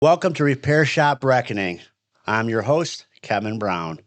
Welcome to Repair Shop Reckoning. I'm your host, Kevin Brown.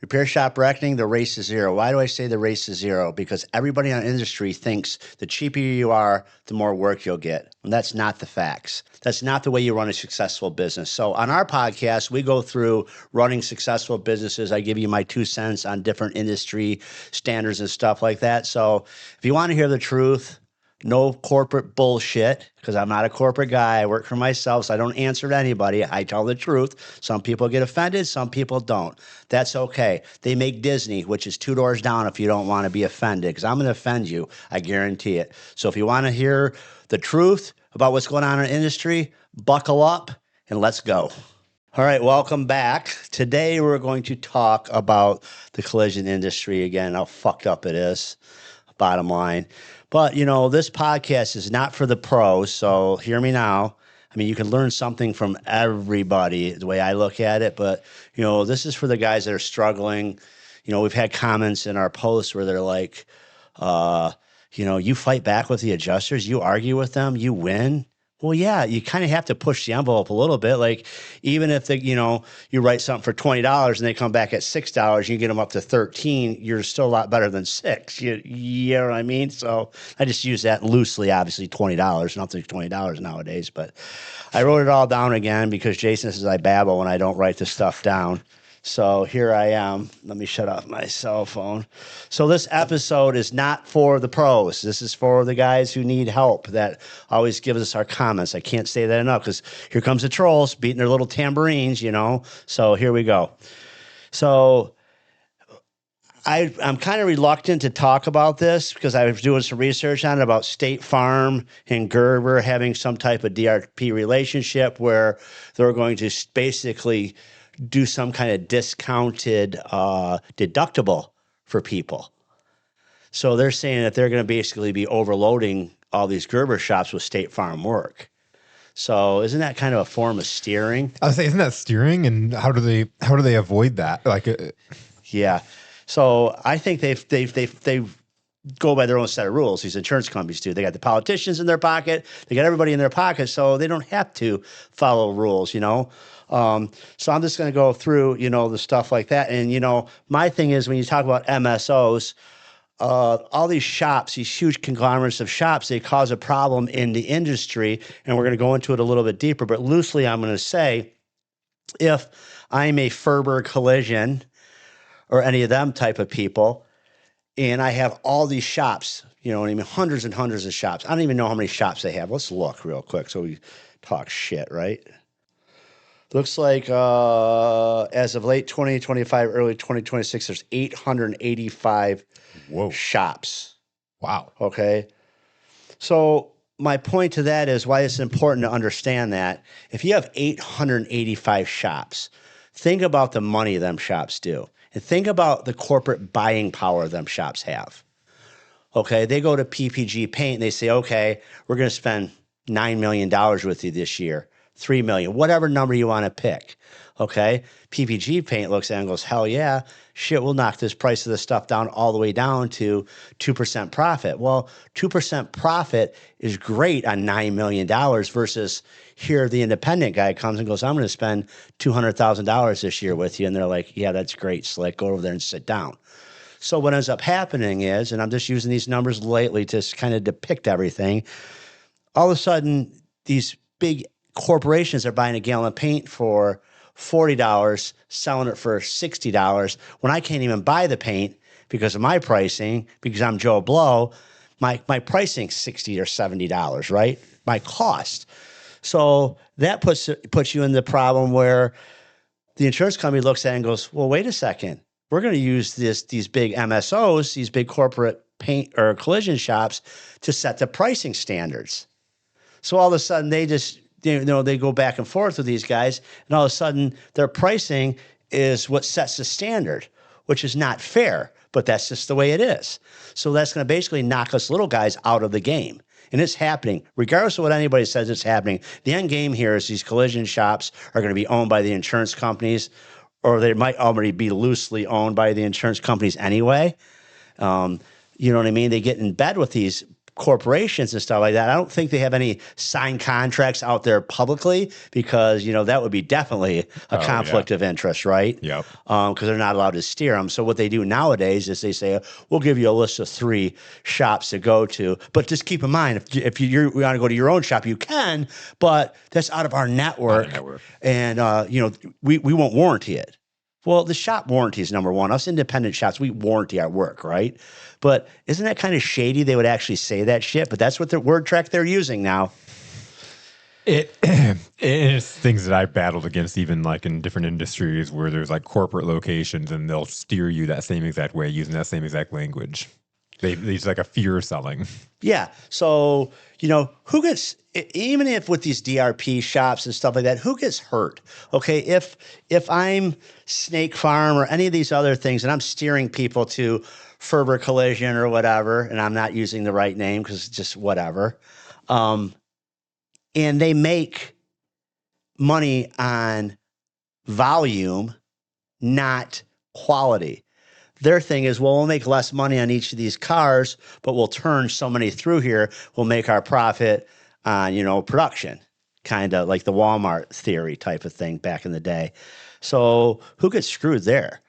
Repair Shop Reckoning, the race is zero. Why do I say the race is zero? Because everybody in the industry thinks the cheaper you are, the more work you'll get. And that's not the facts. That's not the way you run a successful business. So on our podcast, we go through running successful businesses. I give you my 2 cents on different industry standards and stuff like that. So if you want to hear the truth, no corporate bullshit, because I'm not a corporate guy. I work for myself, so I don't answer to anybody. I tell the truth. Some people get offended. Some people don't. That's okay. They make Disney, which is 2 doors down if you don't want to be offended, because I'm going to offend you. I guarantee it. So if you want to hear the truth about what's going on in our industry, buckle up and let's go. All right, welcome back. Today we're going to talk about the collision industry again, how fucked up it is, bottom line. But, this podcast is not for the pros, so hear me now. I mean, you can learn something from everybody, the way I look at it, but, this is for the guys that are struggling. We've had comments in our posts where they're like, you fight back with the adjusters, you argue with them, you win. Well, yeah, you kind of have to push the envelope a little bit. Like, even if you write something for $20 and they come back at $6, you get them up to 13, you're still a lot better than 6. You know what I mean? So I just use that loosely, obviously $20, nothing $20 nowadays, but I wrote it all down again because Jason says I babble when I don't write the stuff down. So here I am. Let me shut off my cell phone. So this episode is not for the pros. This is for the guys who need help that always give us our comments. I can't say that enough because here comes the trolls beating their little tambourines, So here we go. So I'm kind of reluctant to talk about this because I was doing some research on it about State Farm and Gerber having some type of DRP relationship where they're going to basically do some kind of discounted deductible for people. So they're saying that they're going to basically be overloading all these Gerber shops with State Farm work. So isn't that kind of a form of steering? I was saying, isn't that steering? And how do they avoid that? Yeah. So I think they go by their own set of rules. These insurance companies do. They got the politicians in their pocket. They got everybody in their pocket, so they don't have to follow rules. So I'm just going to go through, the stuff like that. And, my thing is when you talk about MSOs, all these shops, these huge conglomerates of shops, they cause a problem in the industry. And we're going to go into it a little bit deeper. But loosely, I'm going to say if I'm a Ferber Collision or any of them type of people, and I have all these shops, hundreds and hundreds of shops. I don't even know how many shops they have. Let's look real quick so we talk shit, right? Looks like as of late 2025, early 2026, there's 885 shops. Wow. Okay. So my point to that is why it's important to understand that if you have 885 shops, think about the money them shops do. And think about the corporate buying power them shops have. Okay. They go to PPG Paint and they say, okay, we're going to spend $9 million with you this year. 3 million, whatever number you want to pick. Okay. PPG Paint looks at it and goes, hell yeah, shit, we'll knock this price of the stuff down all the way down to 2% profit. Well, 2% profit is great on $9 million versus here the independent guy comes and goes, I'm going to spend $200,000 this year with you. And they're like, yeah, that's great, Slick. Go over there and sit down. So what ends up happening is, and I'm just using these numbers lately to kind of depict everything, all of a sudden these big corporations are buying a gallon of paint for $40, selling it for $60 when I can't even buy the paint because of my pricing, because I'm Joe Blow. My pricing's $60 or $70, right? My cost. So that puts you in the problem where the insurance company looks at it and goes, well, wait a second. We're going to use these big MSOs, these big corporate paint or collision shops to set the pricing standards. So all of a sudden they just they go back and forth with these guys, and all of a sudden their pricing is what sets the standard, which is not fair, but that's just the way it is. So that's going to basically knock us little guys out of the game. And it's happening, regardless of what anybody says it's happening. The end game here is these collision shops are going to be owned by the insurance companies, or they might already be loosely owned by the insurance companies anyway. You know what I mean? They get in bed with these corporations and stuff like that, I don't think they have any signed contracts out there publicly because, that would be definitely a conflict of interest, right? Yep. Because they're not allowed to steer them. So what they do nowadays is they say, we'll give you a list of 3 shops to go to. But just keep in mind, if you want to go to your own shop, you can, but that's out of our network. And, we won't warranty it. Well, the shop warranty is number one. Us independent shops, we warranty our work, right? But isn't that kind of shady? They would actually say that shit, but that's what the word track they're using now. It's things that I've battled against, even like in different industries where there's like corporate locations and they'll steer you that same exact way using that same exact language. It's like a fear selling. Yeah. So, who gets, even if with these DRP shops and stuff like that, who gets hurt? Okay. If I'm Snake Farm or any of these other things and I'm steering people to Ferber Collision or whatever, and I'm not using the right name because it's just whatever. And they make money on volume, not quality. Their thing is, well, we'll make less money on each of these cars, but we'll turn so many through here. We'll make our profit on, production, kind of like the Walmart theory type of thing back in the day. So who gets screwed there?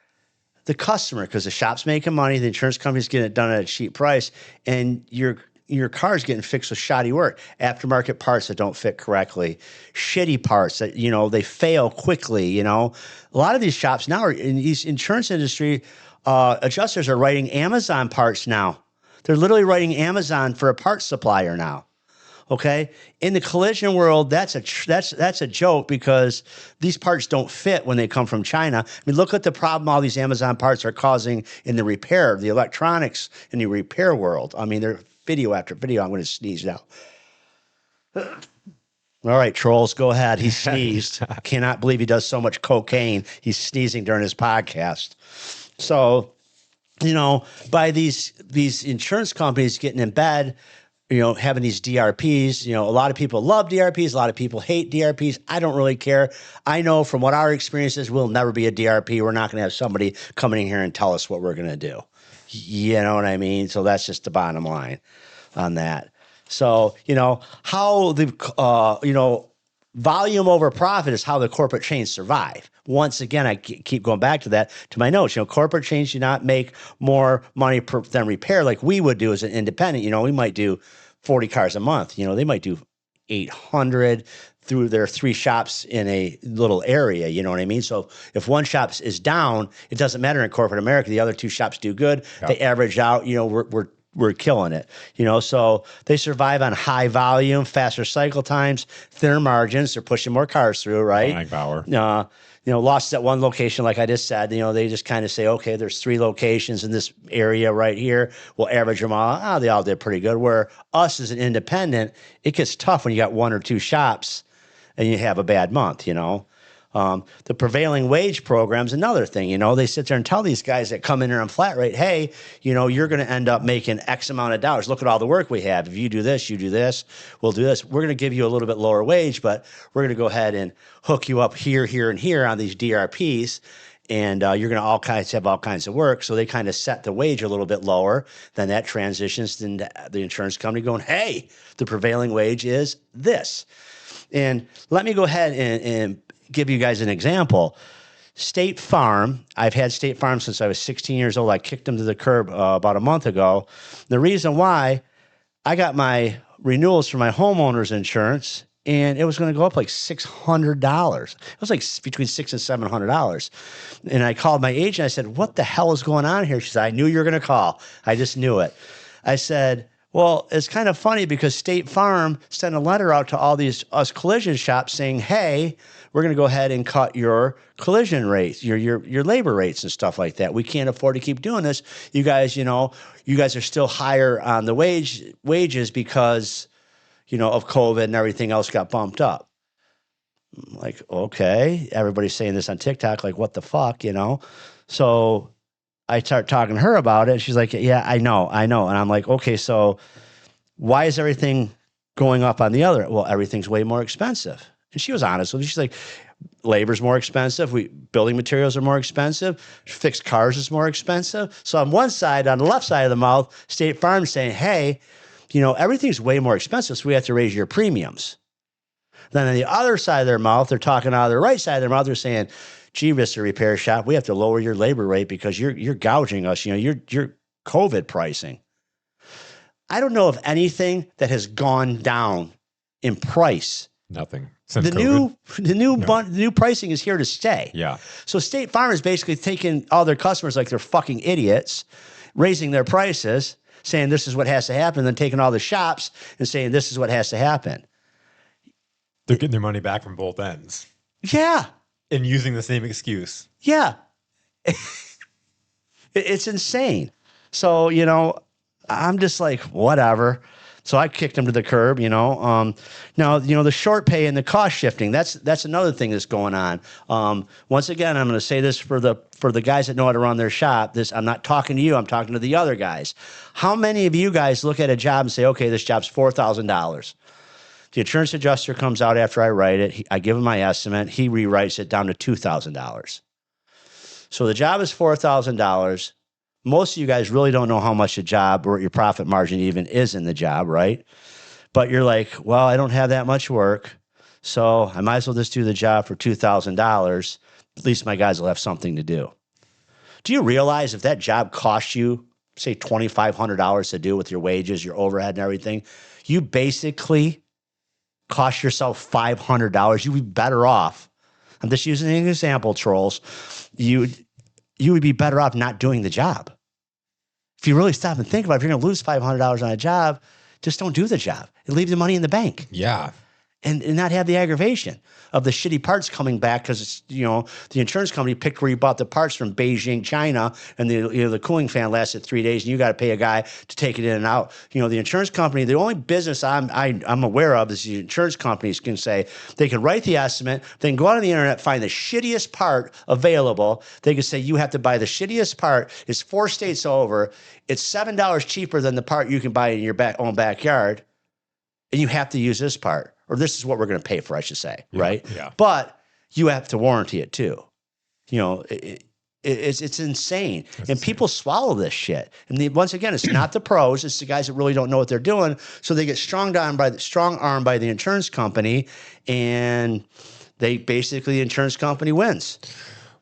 The customer, because the shop's making money, the insurance company's getting it done at a cheap price, and your car's getting fixed with shoddy work, aftermarket parts that don't fit correctly, shitty parts that, they fail quickly. A lot of these shops now are in these insurance industry. Adjusters are writing Amazon parts now. They're literally writing Amazon for a parts supplier now. Okay. In the collision world, that's a joke because these parts don't fit when they come from China. I mean, look at the problem all these Amazon parts are causing in the repair, the electronics in the repair world. I mean, they're video after video. I'm going to sneeze now. All right, trolls, go ahead. He sneezed. Cannot believe he does so much cocaine. He's sneezing during his podcast. So, by these insurance companies getting in bed, having these DRPs, a lot of people love DRPs. A lot of people hate DRPs. I don't really care. I know from what our experience is, we'll never be a DRP. We're not going to have somebody coming in here and tell us what we're going to do. You know what I mean? So that's just the bottom line on that. So, how the, volume over profit is how the corporate chains survive. Once again, I keep going back to that, to my notes. Corporate chains do not make more money than repair like we would do as an independent. We might do 40 cars a month. They might do 800 through their 3 shops in a little area. You know what I mean? So if one shop is down, it doesn't matter in corporate America. The other 2 shops do good. Yep. They average out. We're killing it, so they survive on high volume, faster cycle times, thinner margins. They're pushing more cars through, right? Buying power. Losses at one location, like I just said, they just kind of say, okay, there's 3 locations in this area right here. We'll average them all. They all did pretty good. Where us as an independent, it gets tough when you got 1 or 2 shops and you have a bad month, The prevailing wage program's another thing. They sit there and tell these guys that come in here on flat rate, hey, you're going to end up making X amount of dollars. Look at all the work we have. If you do this, we'll do this. We're going to give you a little bit lower wage, but we're going to go ahead and hook you up here, here, and here on these DRPs. And you're going to have all kinds of work. So they kind of set the wage a little bit lower. Then that transitions into the insurance company going, hey, the prevailing wage is this. And let me go ahead and give you guys an example. State Farm, I've had State Farm since I was 16 years old. I kicked them to the curb about a month ago. The reason why, I got my renewals for my homeowner's insurance, and it was going to go up like $600. It was like between $600 and $700. And I called my agent. I said, what the hell is going on here? She said, I knew you were going to call. I just knew it. I said, well, it's kind of funny because State Farm sent a letter out to all us collision shops saying, hey, we're going to go ahead and cut your collision rates, your labor rates and stuff like that. We can't afford to keep doing this. You guys, you guys are still higher on the wages because, of COVID and everything else got bumped up. I'm like, okay, everybody's saying this on TikTok, like, what the fuck, So I start talking to her about it. She's like, yeah, I know. And I'm like, okay, so why is everything going up on the other? Well, everything's way more expensive. And she was honest with me. She's like, labor's more expensive. Building materials are more expensive. Fixed cars is more expensive. So on one side, on the left side of the mouth, State Farm saying, hey, everything's way more expensive, so we have to raise your premiums. Then on the other side of their mouth, they're talking out of the right side of their mouth. They're saying, gee, Mr. Repair Shop, we have to lower your labor rate because you're gouging us. You're COVID pricing. I don't know of anything that has gone down in price. Nothing. Since The new pricing is here to stay. Yeah. So State Farm is basically taking all their customers like they're fucking idiots, raising their prices, saying this is what has to happen, then taking all the shops and saying this is what has to happen. They're getting their money back from both ends. Yeah. And using the same excuse. Yeah. It's insane. So, I'm just like, whatever. So I kicked him to the curb, Now, the short pay and the cost shifting, that's another thing that's going on. Once again, I'm going to say this for the guys that know how to run their shop. I'm not talking to you. I'm talking to the other guys. How many of you guys look at a job and say, okay, this job's $4,000? The insurance adjuster comes out after I write it. I give him my estimate. He rewrites it down to $2,000. So the job is $4,000. Most of you guys really don't know how much the job or your profit margin even is in the job, right? But you're like, well, I don't have that much work, so I might as well just do the job for $2,000. At least my guys will have something to do. Do you realize if that job costs you, say, $2,500 to do with your wages, your overhead and everything, you basically cost yourself $500, you'd be better off. I'm just using an example, trolls. You would be better off not doing the job. If you really stop and think about it, if you're going to lose $500 on a job, just don't do the job and leave the money in the bank. Yeah. And not have the aggravation of the shitty parts coming back because the insurance company picked where you bought the parts from Beijing, China, and the cooling fan lasted 3 days, and you got to pay a guy to take it in and out. The insurance company, the only business I'm aware of is the insurance companies can say they can write the estimate, they can go out on the internet, find the shittiest part available. They can say you have to buy the shittiest part. It's 4 states over. It's $7 cheaper than the part you can buy in your own backyard, and you have to use this part. Or this is what we're going to pay for, I should say, right? Yeah. But you have to warranty it too. It's insane. People swallow this shit. And once again, it's not the pros. It's the guys that really don't know what they're doing. So they get strong armed by the insurance company, and the insurance company wins.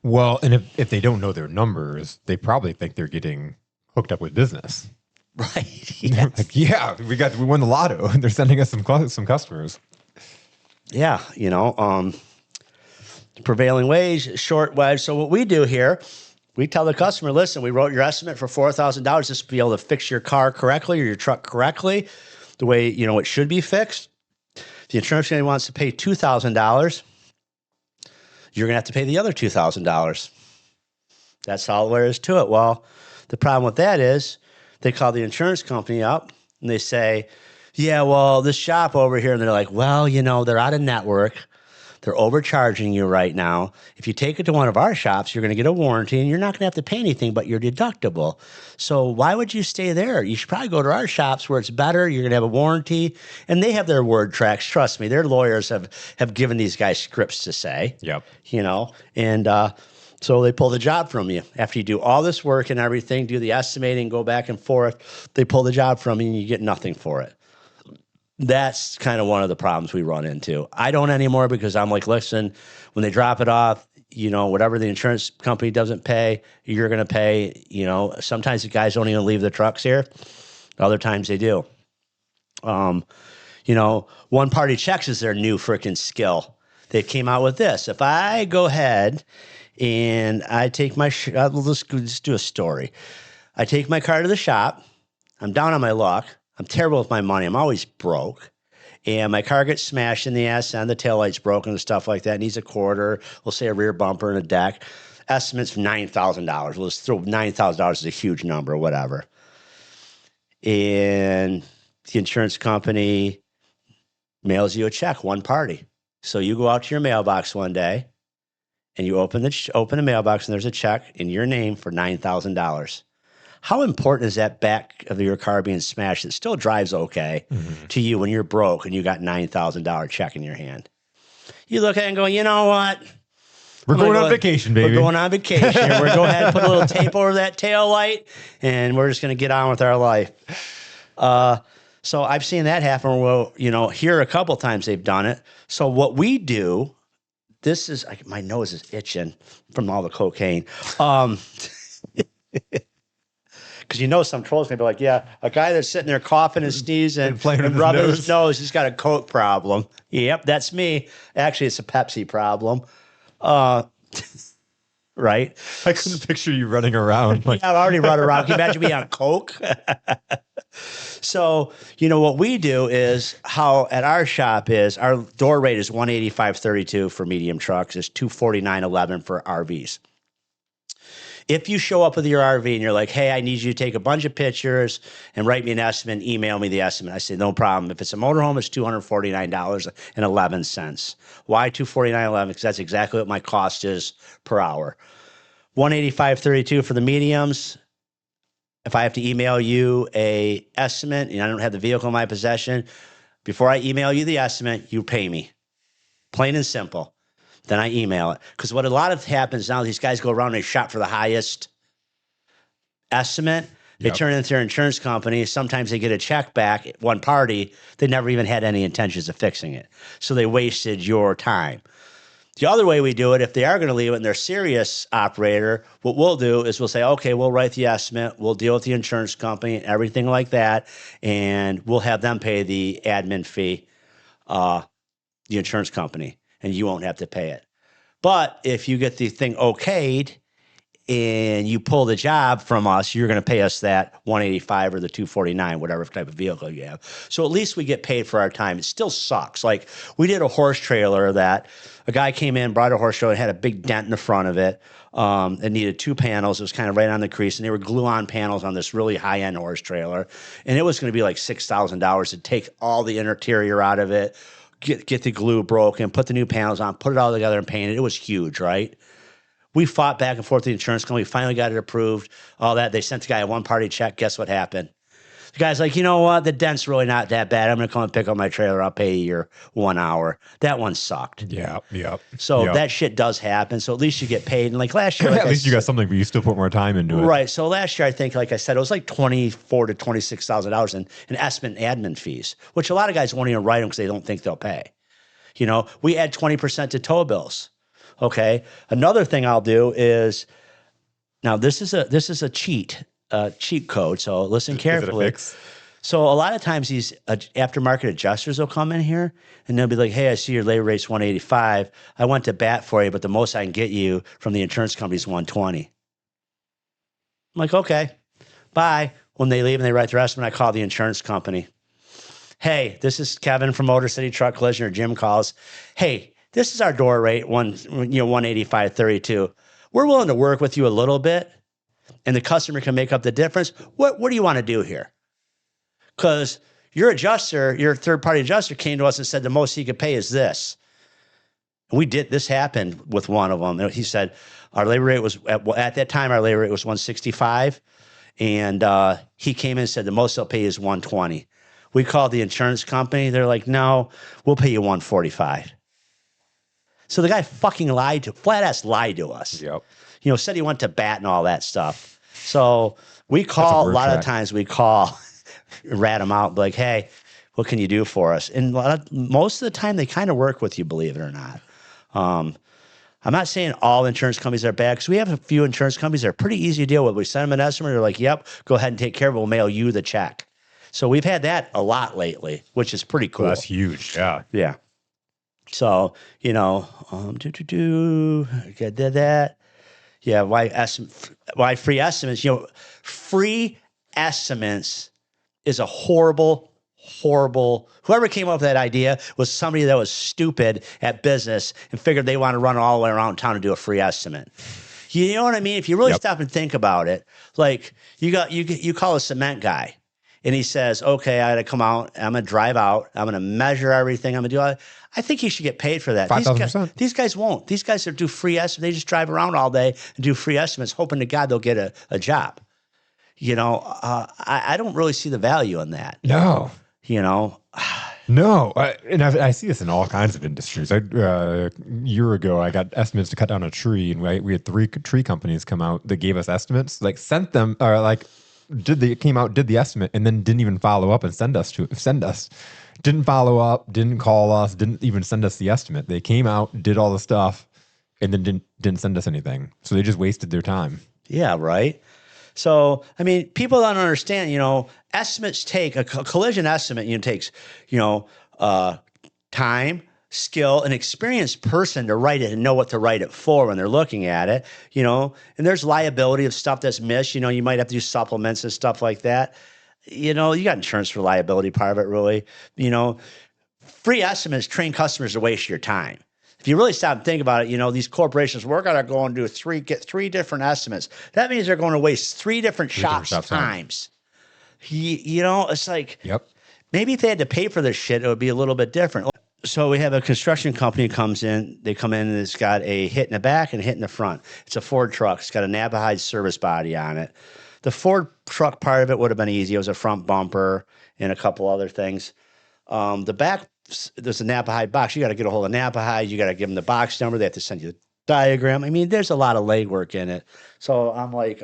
Well, and if they don't know their numbers, they probably think they're getting hooked up with business. Right. Yes. Like, yeah, we won the lotto. They're sending us some customers. Yeah, prevailing wage, short wage. So what we do here, we tell the customer, listen, we wrote your estimate for $4,000 just to be able to fix your car correctly or your truck correctly, the way, it should be fixed. The insurance company wants to pay $2,000. You're going to have to pay the other $2,000. That's all there is to it. Well, the problem with that is they call the insurance company up and they say, yeah, well, this shop over here, and they're like, well, they're out of network. They're overcharging you right now. If you take it to one of our shops, you're going to get a warranty, and you're not going to have to pay anything but your deductible. So why would you stay there? You should probably go to our shops where it's better. You're going to have a warranty, and they have their word tracks. Trust me, their lawyers have given these guys scripts to say. Yep. And so they pull the job from you. After you do all this work and everything, do the estimating, go back and forth, they pull the job from you, and you get nothing for it. That's kind of one of the problems we run into. I don't anymore because I'm like, listen, when they drop it off, whatever the insurance company doesn't pay, you're going to pay. Sometimes the guys don't even leave the trucks here. Other times they do. One party checks is their new freaking skill. They came out with this. If I go ahead and I take my, let's do a story. I take my car to the shop. I'm down on my luck. I'm terrible with my money. I'm always broke. And my car gets smashed in the ass and the taillight's broken and stuff like that. It needs a quarter, we'll say a rear bumper and a deck. Estimates for $9,000. We'll just throw $9,000 is a huge number, whatever. And the insurance company mails you a check, one party. So you go out to your mailbox one day and you open the mailbox and there's a check in your name for $9,000. How important is that back of your car being smashed? It still drives okay to you when you're broke and you got $9,000 check in your hand. You look at it and go, you know what? We're going on vacation, baby. We're going on vacation. We're going to go ahead and put a little tape over that tail light, and we're just going to get on with our life. So I've seen that happen. Well, here a couple times they've done it. So what we do, my nose is itching from all the cocaine. Because some trolls can be like, yeah, a guy that's sitting there coughing and sneezing and rubbing his nose, he's got a coke problem. Yep, that's me. Actually, it's a Pepsi problem. Right? I couldn't picture you running around. Yeah, I've already run around. Can you imagine me on coke? So, what we do is how at our shop is our door rate is 185.32 for medium trucks. It's 249.11 for RVs. If you show up with your RV and you're like, hey, I need you to take a bunch of pictures and write me an estimate, email me the estimate. I say, no problem. If it's a motorhome, it's $249.11. Why $249.11? Because that's exactly what my cost is per hour. $185.32 for the mediums. If I have to email you a estimate and I don't have the vehicle in my possession, before I email you the estimate, you pay me. Plain and simple. Then I email it. Because what a lot of happens now, these guys go around and they shop for the highest estimate. They turn it into their insurance company. Sometimes they get a check back at one party. They never even had any intentions of fixing it. So they wasted your time. The other way we do it, if they are going to leave it and they're a serious operator, what we'll do is we'll say, okay, we'll write the estimate. We'll deal with the insurance company and everything like that. And we'll have them pay the admin fee, the insurance company. And you won't have to pay it. But if you get the thing okayed and you pull the job from us, you're going to pay us that 185 or the 249, whatever type of vehicle you have. So at least we get paid for our time. It still sucks. Like we did a horse trailer that a guy came in, brought a horse trailer, and had a big dent in the front of it. It needed 2 panels. It was kind of right on the crease, and they were glue-on panels on this really high-end horse trailer. And it was going to be like $6,000 to take all the interior out of it, get the glue broken, put the new panels on, put it all together and paint it. It was huge, right? We fought back and forth with the insurance company. We finally got it approved, all that. They sent the guy a one-party check. Guess what happened? The guy's like, you know what? The dent's really not that bad. I'm going to come and pick up my trailer. I'll pay you your 1 hour. That one sucked. Yeah. So that shit does happen. So at least you get paid. And like last year, at least you got something, but you still put more time into it. Right. So last year, I think, like I said, it was like $24,000 to $26,000 in estimate and admin fees, which a lot of guys won't even write them because they don't think they'll pay. We add 20% to tow bills. Okay. Another thing I'll do is, now this is a cheat code. So listen carefully. Is it a fix? So a lot of times these aftermarket adjusters will come in here and they'll be like, hey, I see your labor rate's 185. I went to bat for you, but the most I can get you from the insurance company is 120. I'm like, okay, bye. When they leave and they write their estimate, I call the insurance company. Hey, this is Kevin from Motor City Truck Collision, or Jim calls. Hey, this is our door rate, 185.32. We're willing to work with you a little bit, and the customer can make up the difference. What do you want to do here? Because your third-party adjuster came to us and said the most he could pay is this. And this happened with one of them. He said our labor rate was, at that time, our labor rate was 165, and he came in and said the most they'll pay is 120. We called the insurance company. They're like, no, we'll pay you 145. So the guy fucking flat-ass lied to us. Yep. Said he went to bat and all that stuff. So a lot of times we call, rat them out, like, hey, what can you do for us? And most of the time they kind of work with you, believe it or not. I'm not saying all insurance companies are bad, because we have a few insurance companies that are pretty easy to deal with. We send them an estimate. They're like, yep, go ahead and take care of it. We'll mail you the check. So we've had that a lot lately, which is pretty cool. Well, that's huge. Yeah. Yeah. So, did that. Yeah. Why free estimates? Free estimates is a horrible, whoever came up with that idea was somebody that was stupid at business and figured they want to run all the way around town and do a free estimate. You know what I mean? If you really stop and think about it, like you call a cement guy. And he says, okay, I got to come out. I'm going to drive out. I'm going to measure everything. I'm going to do all that. I think he should get paid for that. 5,000%. These guys won't. These guys do free estimates. They just drive around all day and do free estimates, hoping to God they'll get a job. I don't really see the value in that. No. No. And I see this in all kinds of industries. A year ago, I got estimates to cut down a tree, and we had 3 tree companies come out that gave us estimates, like sent them, or like came out, did the estimate, and then didn't even follow up and send us. Didn't follow up, didn't call us, didn't even send us the estimate. They came out, did all the stuff, and then didn't send us anything. So they just wasted their time. Yeah, right. So, I mean, people don't understand, estimates take a collision estimate, takes, time, skill, an experienced person to write it and know what to write it for when they're looking at it, and there's liability of stuff that's missed. You might have to do supplements and stuff like that. You got insurance for liability part of it, really. Free estimates train customers to waste your time. If you really stop and think about it, these corporations, we're going to go and get three different estimates. That means they're going to waste three different shops' times. It's like, yep. Maybe if they had to pay for this shit, it would be a little bit different. So we have a construction company comes in. They come in and it's got a hit in the back and a hit in the front. It's a Ford truck. It's got a Nabahide service body on it. The Ford truck part of it would have been easy. It was a front bumper and a couple other things. The back, there's a Nabahide box. You got to get a hold of Nabahide. You got to give them the box number. They have to send you the diagram. I mean, there's a lot of legwork in it. So I'm like,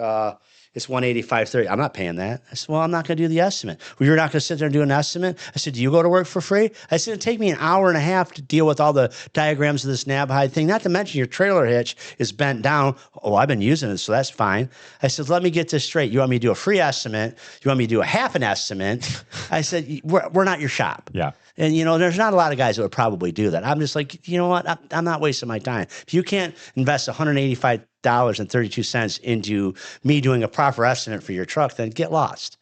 it's $185.30. I'm not paying that. I said, well, I'm not going to do the estimate. Well, you're not going to sit there and do an estimate? I said, do you go to work for free? I said, it'd take me an hour and a half to deal with all the diagrams of this Nabahide thing, not to mention your trailer hitch is bent down. Oh, I've been using it, so that's fine. I said, let me get this straight. You want me to do a free estimate? You want me to do a half an estimate? I said, we're not your shop. Yeah. And, there's not a lot of guys that would probably do that. I'm just like, you know what? I'm not wasting my time. If you can't invest $185.32 into me doing a proper estimate for your truck, then get lost.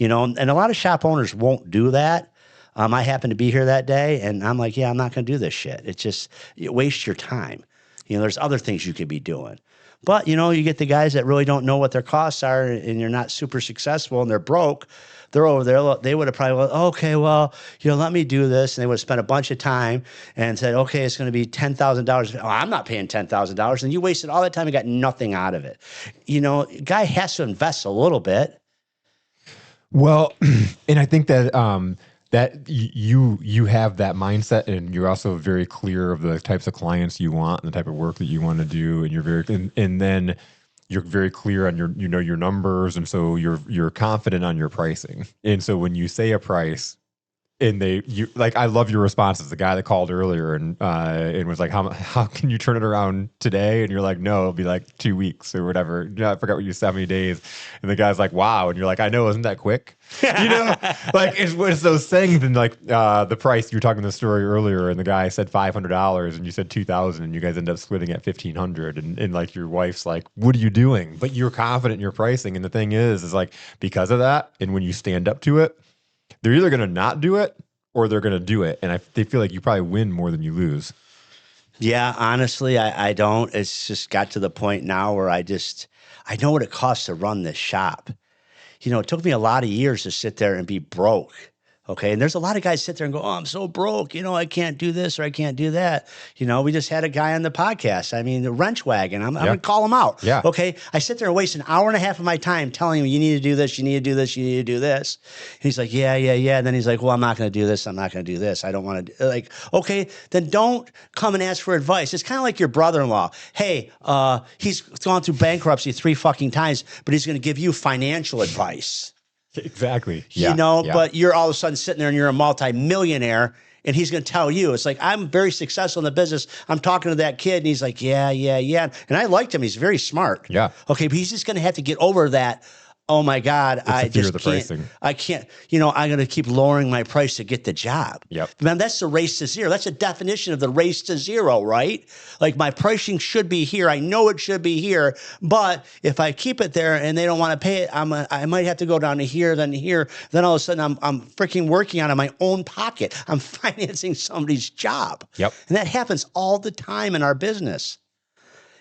And a lot of shop owners won't do that. I happened to be here that day, and I'm like, yeah, I'm not going to do this shit. It's just, it wastes your time. There's other things you could be doing. But, you get the guys that really don't know what their costs are and you're not super successful and they're broke. They're over there. They would have probably went, okay, well, let me do this. And they would have spent a bunch of time and said, okay, it's going to be $10,000. Oh, I'm not paying $10,000. And you wasted all that time and got nothing out of it. A guy has to invest a little bit. Well, and I think that that you have that mindset, and you're also very clear of the types of clients you want and the type of work that you want to do, and and then you're very clear on your numbers, and so you're confident on your pricing. And so when you say a price, and I love your responses. The guy that called earlier and was like, how can you turn it around today? And you're like, no, it'll be like 2 weeks or whatever. I forgot what you said, how many days. And the guy's like, wow. And you're like, I know, isn't that quick? Like it's those things. And like the price, you were talking the story earlier, and the guy said $500 and you said $2,000, and you guys end up splitting at $1,500. And like your wife's like, what are you doing? But you're confident in your pricing. And the thing is like, because of that, and when you stand up to it, they're either going to not do it or they're going to do it. And they feel like you probably win more than you lose. Yeah, honestly, I don't. It's just got to the point now where I know what it costs to run this shop. It took me a lot of years to sit there and be broke. Okay. And there's a lot of guys sit there and go, oh, I'm so broke. I can't do this or I can't do that. We just had a guy on the podcast. I mean, the wrench wagon. I'm going to call him out. Yeah. Okay. I sit there and waste an hour and a half of my time telling him, you need to do this. You need to do this. You need to do this. And he's like, yeah. And then he's like, well, I'm not going to do this. I'm not going to do this. I don't want to like, okay, then don't come and ask for advice. It's kind of like your brother-in-law. Hey, he's gone through bankruptcy 3 fucking times, but he's going to give you financial advice. Exactly. But you're all of a sudden sitting there and you're a multi-millionaire, and he's going to tell you, it's like, I'm very successful in the business. I'm talking to that kid, and he's like, yeah. And I liked him. He's very smart. Yeah. Okay, but he's just going to have to get over that. Oh my God, I just can't. Pricing. I can't. I'm going to keep lowering my price to get the job. Yep. Man, that's the race to zero. That's a definition of the race to zero, right? Like my pricing should be here. I know it should be here, but if I keep it there and they don't want to pay it, I might have to go down to here, then here. Then all of a sudden, I'm freaking working out of my own pocket. I'm financing somebody's job. Yep. And that happens all the time in our business.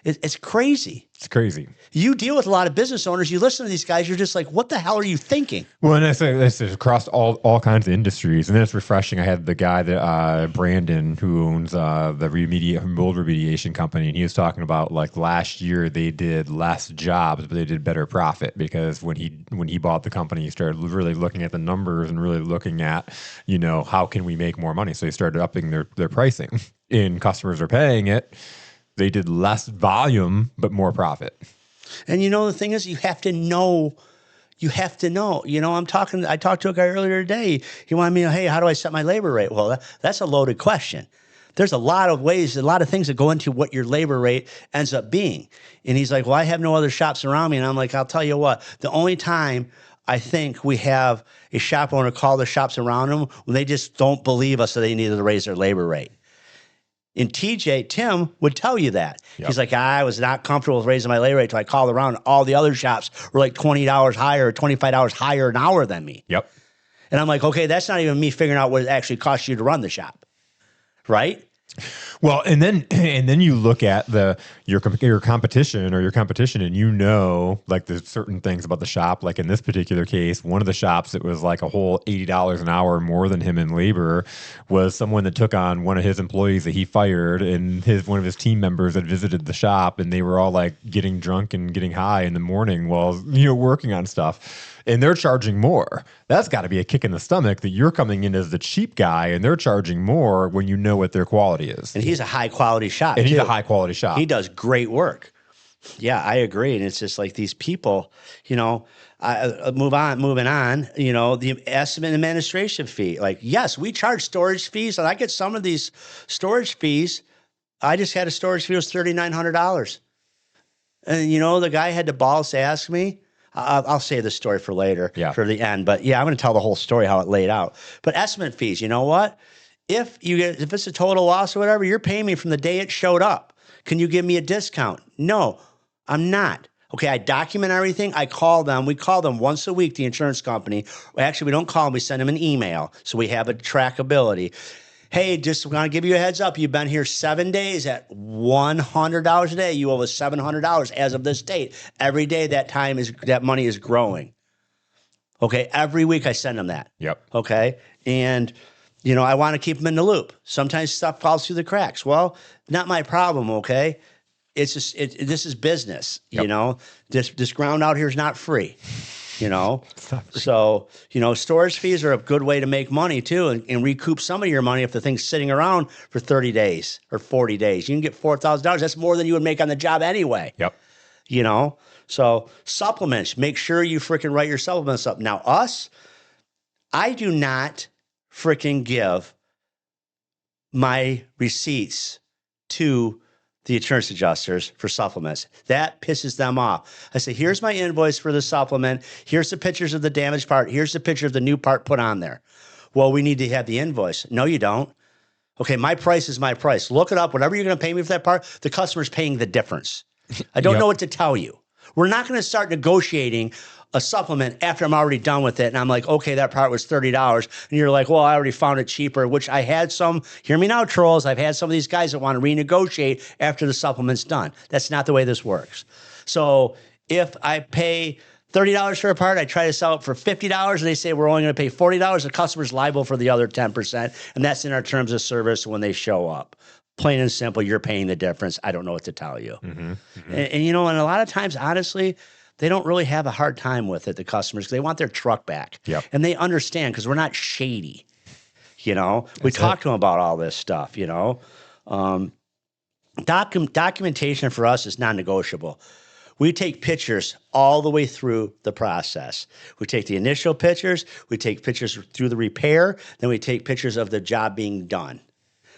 It's crazy. It's crazy. You deal with a lot of business owners. You listen to these guys. You're just like, what the hell are you thinking? Well, and that's across all kinds of industries. And then it's refreshing. I had the guy that Brandon, who owns the mold remediation company, and he was talking about like last year they did less jobs, but they did better profit because when he bought the company, he started really looking at the numbers and really looking at how can we make more money. So he started upping their pricing, and customers are paying it. They did less volume, but more profit. And the thing is, you have to know You have to know. I talked to a guy earlier today. He wanted me to, hey, how do I set my labor rate? Well, that's a loaded question. There's a lot of ways, a lot of things that go into what your labor rate ends up being. And he's like, well, I have no other shops around me. And I'm like, I'll tell you what, the only time I think we have a shop owner call the shops around them when they just don't believe us, so they needed to raise their labor rate. And Tim would tell you that. Yep. He's like, I was not comfortable with raising my labor rate until I called around. All the other shops were like $20 higher or $25 higher an hour than me. Yep. And I'm like, okay, that's not even me figuring out what it actually costs you to run the shop. Right? Well, and then you look at your competition, and like there's certain things about the shop. Like in this particular case, one of the shops, it was like a whole $80 an hour more than him in labor, was someone that took on one of his employees that he fired, and one of his team members had visited the shop, and they were all like getting drunk and getting high in the morning while working on stuff. And they're charging more. That's got to be a kick in the stomach that you're coming in as the cheap guy and they're charging more when you know what their quality is. And he's a high quality shop. And he's a high quality shop. He does great work. Yeah, I agree. And it's just like these people, moving on, the estimate administration fee. Like, yes, we charge storage fees, and I get some of these storage fees. I just had a storage fee, it was $3,900. And, the guy had the balls to ask me. I'll save the story for later, for the end. But yeah, I'm going to tell the whole story, how it laid out. But estimate fees, you know what? If it's a total loss or whatever, you're paying me from the day it showed up. Can you give me a discount? No, I'm not. Okay, I document everything. I call them. We call them once a week, the insurance company. Actually, we don't call them. We send them an email. So we have a trackability. Hey, just want to give you a heads up. You've been here 7 days at $100 a day. You owe us $700 as of this date. Every day that money is growing. Okay, every week I send them that. Yep. Okay, and I want to keep them in the loop. Sometimes stuff falls through the cracks. Well, not my problem. Okay, it's just this is business. Yep. This ground out here is not free. So, storage fees are a good way to make money too, and recoup some of your money if the thing's sitting around for 30 days or 40 days. You can get $4,000. That's more than you would make on the job anyway. Yep. So supplements, make sure you freaking write your supplements up. Now, I do not freaking give my receipts to the insurance adjusters for supplements. That pisses them off. I say, here's my invoice for the supplement. Here's the pictures of the damaged part. Here's the picture of the new part put on there. Well, we need to have the invoice. No, you don't. Okay, my price is my price. Look it up. Whatever you're going to pay me for that part, the customer's paying the difference. I don't know what to tell you. We're not going to start negotiating a supplement after I'm already done with it. And I'm like, okay, that part was $30. And you're like, well, I already found it cheaper, which I had some, hear me now, trolls. I've had some of these guys that want to renegotiate after the supplement's done. That's not the way this works. So if I pay $30 for a part, I try to sell it for $50 and they say we're only going to pay $40, the customer's liable for the other 10%. And that's in our terms of service when they show up. Plain and simple, you're paying the difference. I don't know what to tell you. Mm-hmm, mm-hmm. And and a lot of times, honestly, they don't really have a hard time with it, the customers, because they want their truck back. Yep. And they understand because we're not shady. We talk to them about all this stuff, Documentation for us is non-negotiable. We take pictures all the way through the process. We take the initial pictures, we take pictures through the repair, then we take pictures of the job being done.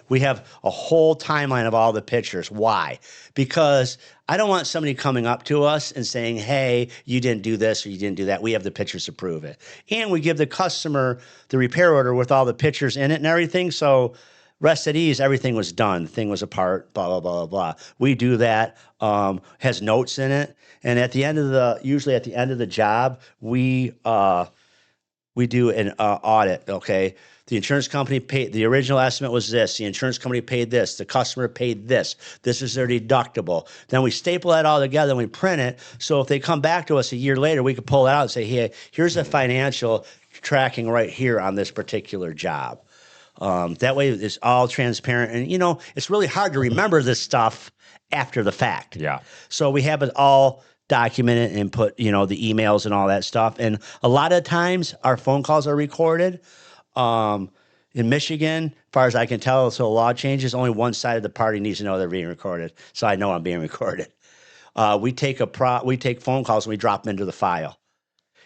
We have a whole timeline of all the pictures. Why? Because I don't want somebody coming up to us and saying, hey, you didn't do this or you didn't do that. We have the pictures to prove it. And we give the customer the repair order with all the pictures in it and everything. So rest at ease, everything was done. The thing was apart, blah, blah, blah, blah. We do that, has notes in it. And usually at the end of the job, we do an audit, okay? The insurance company paid, the original estimate was this. The insurance company paid this. The customer paid this. This is their deductible. Then we staple that all together and we print it. So if they come back to us a year later, we could pull it out and say, hey, here's the financial tracking right here on this particular job. That way it's all transparent. And, it's really hard to remember this stuff after the fact. Yeah. So we have it all documented and put, the emails and all that stuff. And a lot of times our phone calls are recorded. In Michigan, as far as I can tell, so law changes, only one side of the party needs to know they're being recorded. So I know I'm being recorded. We take phone calls and we drop them into the file.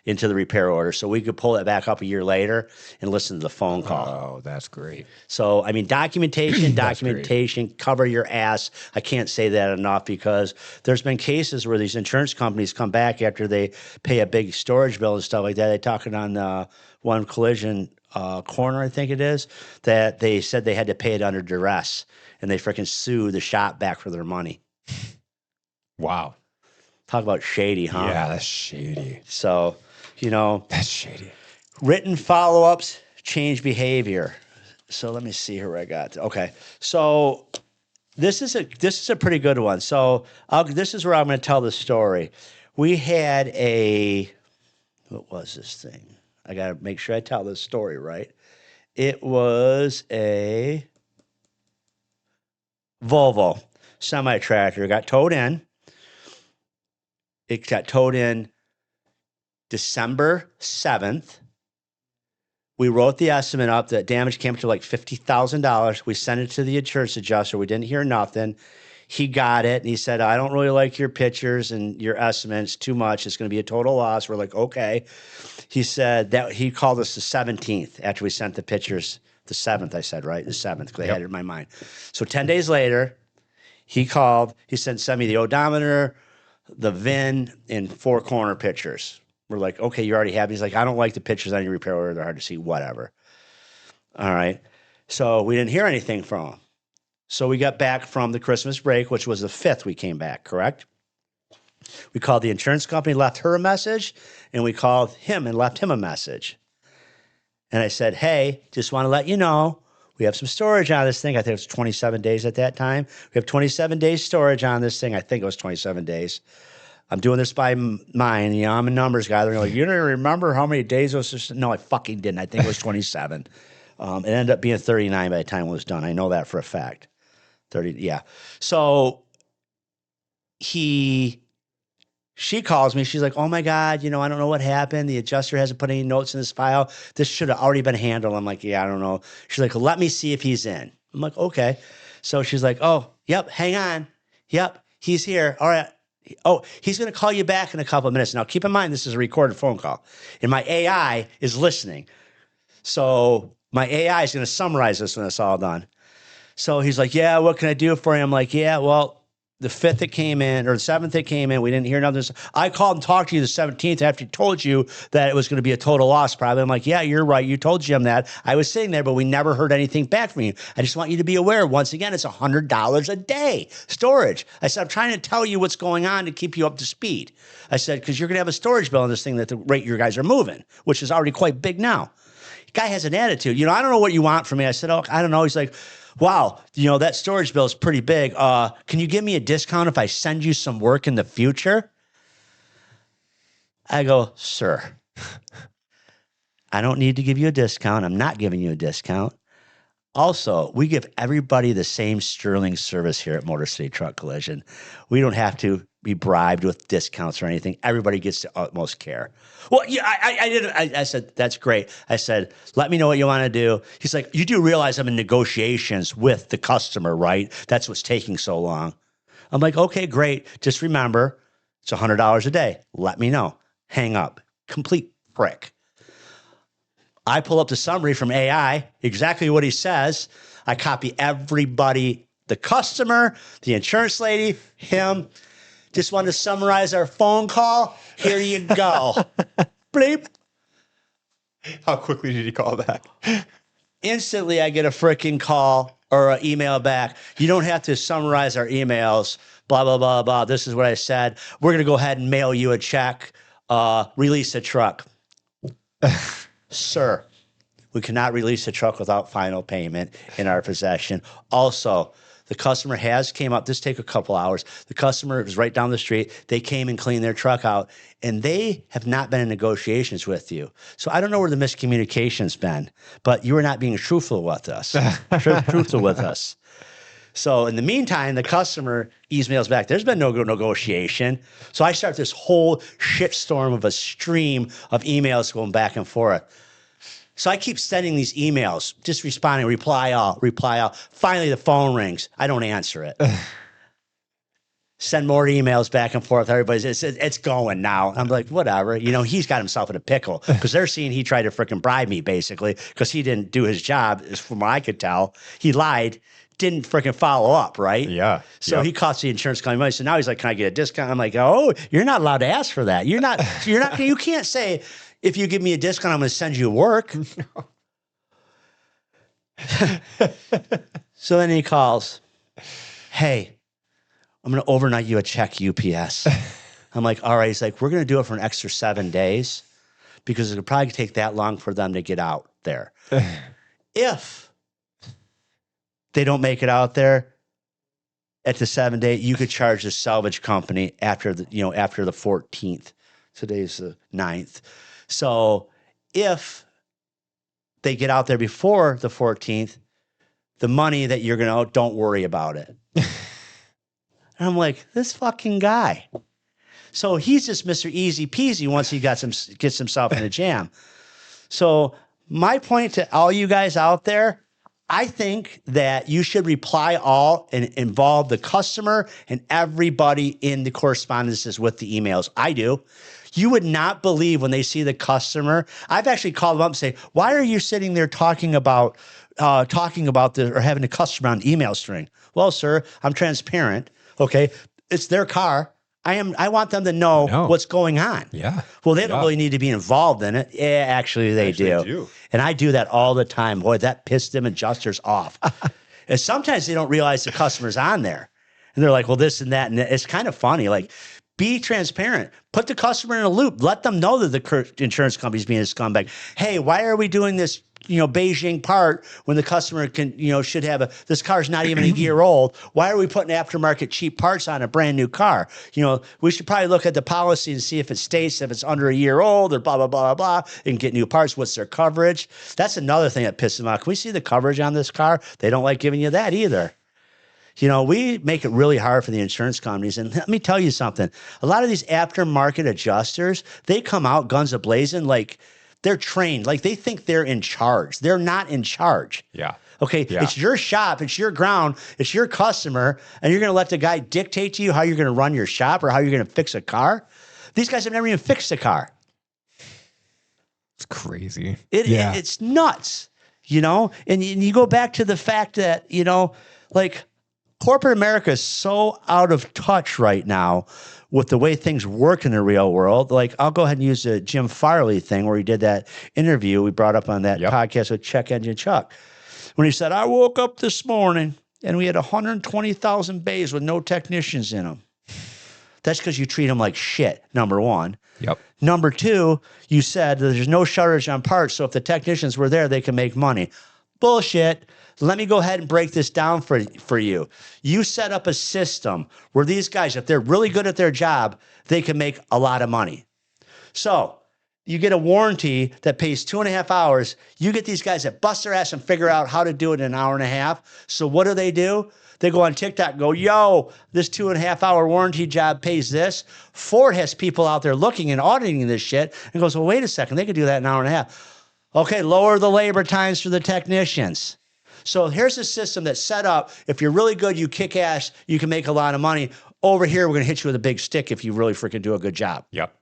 into the repair order. So we could pull it back up a year later and listen to the phone call. Oh, that's great. So, I mean, documentation, cover your ass. I can't say that enough because there's been cases where these insurance companies come back after they pay a big storage bill and stuff like that. They're talking on one collision corner, I think it is, that they said they had to pay it under duress and they freaking sue the shop back for their money. Wow. Talk about shady, huh? Yeah, that's shady. So, That's shady. written follow-ups change behavior. So let me see here where I got. Okay. So this is a pretty good one. So this is where I'm going to tell the story. We had what was this thing? I got to make sure I tell this story right. It was a Volvo semi-tractor. Got towed in. It got towed in December 7th. We wrote the estimate up. The damage came up to like $50,000. We sent it to the insurance adjuster. We didn't hear nothing. He got it, and he said, I don't really like your pictures and your estimates too much. It's going to be a total loss. We're like, okay. He said that he called us the 17th after we sent the pictures. The 7th, I said, right? The 7th, because I had it in my mind. So 10 days later, he called. He said, send me the odometer, the VIN, and 4 corner pictures. We're like, okay, you already have. He's like, I don't like the pictures on your repair order. They're hard to see, whatever. All right. So we didn't hear anything from him. So we got back from the Christmas break, which was the 5th we came back, correct? We called the insurance company, left her a message, and we called him and left him a message. And I said, hey, just want to let you know, we have some storage on this thing. I think it was 27 days at that time. We have 27 days storage on this thing. I think it was 27 days. I'm doing this by mine. I'm a numbers guy. They're like, you don't remember how many days it was? No, I fucking didn't. I think it was 27. It ended up being 39 by the time it was done. I know that for a fact. 30, yeah. So she calls me. She's like, oh my God, I don't know what happened. The adjuster hasn't put any notes in this file. This should have already been handled. I'm like, yeah, I don't know. She's like, let me see if he's in. I'm like, okay. So she's like, oh, yep, hang on. Yep, he's here. All right. Oh, he's going to call you back in a couple of minutes. Now, keep in mind, this is a recorded phone call, and my AI is listening. So my AI is going to summarize this when it's all done. So he's like, yeah, what can I do for you? I'm like, yeah, well, the 5th it came in, or the 7th it came in. We didn't hear nothing. I called and talked to you the 17th after he told you that it was going to be a total loss probably. I'm like, yeah, you're right. You told Jim that. I was sitting there, but we never heard anything back from you. I just want you to be aware. Once again, it's $100 a day storage. I said, I'm trying to tell you what's going on to keep you up to speed. I said, because you're going to have a storage bill on this thing at the rate your guys are moving, which is already quite big now. Guy has an attitude. I don't know what you want from me. I said, oh, I don't know. He's like, wow, that storage bill is pretty big. Can you give me a discount if I send you some work in the future? I go, sir, I don't need to give you a discount. I'm not giving you a discount. Also, we give everybody the same sterling service here at Motor City Truck Collision. We don't have to be bribed with discounts or anything. Everybody gets the utmost care. Well, yeah, I said, that's great. I said, let me know what you want to do. He's like, you do realize I'm in negotiations with the customer, right? That's what's taking so long. I'm like, okay, great. Just remember, it's $100 a day. Let me know. Hang up. Complete prick. I pull up the summary from AI, exactly what he says. I copy everybody, the customer, the insurance lady, him. Just wanted to summarize our phone call. Here you go. Bleep. How quickly did he call back? Instantly, I get a freaking call or an email back. You don't have to summarize our emails. Blah, blah, blah, blah. This is what I said. We're going to go ahead and mail you a check. Release a truck. Sir, we cannot release a truck without final payment in our possession. Also, the customer came up. This take a couple hours. The customer was right down the street. They came and cleaned their truck out, and they have not been in negotiations with you. So I don't know where the miscommunication's been, but you are not being truthful with us. Truthful with us. So in the meantime, the customer emails back, there's been no negotiation. So I start this whole shitstorm of a stream of emails going back and forth. So I keep sending these emails, just responding, reply all. Finally, the phone rings. I don't answer it. send more emails back and forth. It's going now. I'm like, whatever. He's got himself in a pickle because they're seeing he tried to freaking bribe me basically because he didn't do his job, from what I could tell. He lied, didn't freaking follow up, right? Yeah. So he costs the insurance company money. So now he's like, can I get a discount? I'm like, oh, you're not allowed to ask for that. You can't say, if you give me a discount, I'm going to send you work. So then he calls, hey, I'm going to overnight you a check, UPS. I'm like, all right. He's like, we're going to do it for an extra 7 days because it could probably take that long for them to get out there. If they don't make it out there at the 7 day, you could charge the salvage company after the 14th. Today's the 9th. So if they get out there before the 14th, the money that you're going to, don't worry about it. And I'm like, this fucking guy. So he's just Mr. Easy Peasy once he gets himself in a jam. So my point to all you guys out there, I think that you should reply all and involve the customer and everybody in the correspondences with the emails. I do. You would not believe when they see the customer. I've actually called them up and say, why are you sitting there talking about this or having a customer on the email string? Well, sir, I'm transparent. Okay. It's their car. I want them to know what's going on. Yeah. Well, they don't really need to be involved in it. Yeah, actually they do. And I do that all the time. Boy, that pissed them adjusters off. And sometimes they don't realize the customer's on there. And they're like, well, this and that. And it's kind of funny. Like, be transparent. Put the customer in a loop. Let them know that the insurance company's being a scumbag. Hey, why are we doing this, Beijing part when the customer should have this car's not even a year old? Why are we putting aftermarket cheap parts on a brand new car? We should probably look at the policy and see if it states if it's under a year old or blah, blah, blah, blah, blah, and get new parts. What's their coverage? That's another thing that pisses them off. Can we see the coverage on this car? They don't like giving you that either. We make it really hard for the insurance companies. And let me tell you something. A lot of these aftermarket adjusters, they come out guns a-blazing like they're trained. Like they think they're in charge. They're not in charge. Yeah. Okay. Yeah. It's your shop. It's your ground. It's your customer. And you're going to let the guy dictate to you how you're going to run your shop or how you're going to fix a car? These guys have never even fixed a car. It's crazy. It's nuts, And you go back to the fact that, like, corporate America is so out of touch right now with the way things work in the real world. Like, I'll go ahead and use the Jim Farley thing where he did that interview we brought up on that podcast with Check Engine Chuck. When he said, I woke up this morning and we had 120,000 bays with no technicians in them. That's because you treat them like shit, number one. Yep. Number two, you said there's no shortage on parts, so if the technicians were there, they can make money. Bullshit. Let me go ahead and break this down for you. You set up a system where these guys, if they're really good at their job, they can make a lot of money. So you get a warranty that pays 2.5 hours. You get these guys that bust their ass and figure out how to do it in an hour and a half. So what do? They go on TikTok and go, yo, this 2.5 hour warranty job pays this. Ford has people out there looking and auditing this shit and goes, well, wait a second. They could do that in an hour and a half. Okay, lower the labor times for the technicians. So here's a system that's set up. If you're really good, you kick ass, you can make a lot of money. Over here, we're going to hit you with a big stick if you really freaking do a good job. Yep.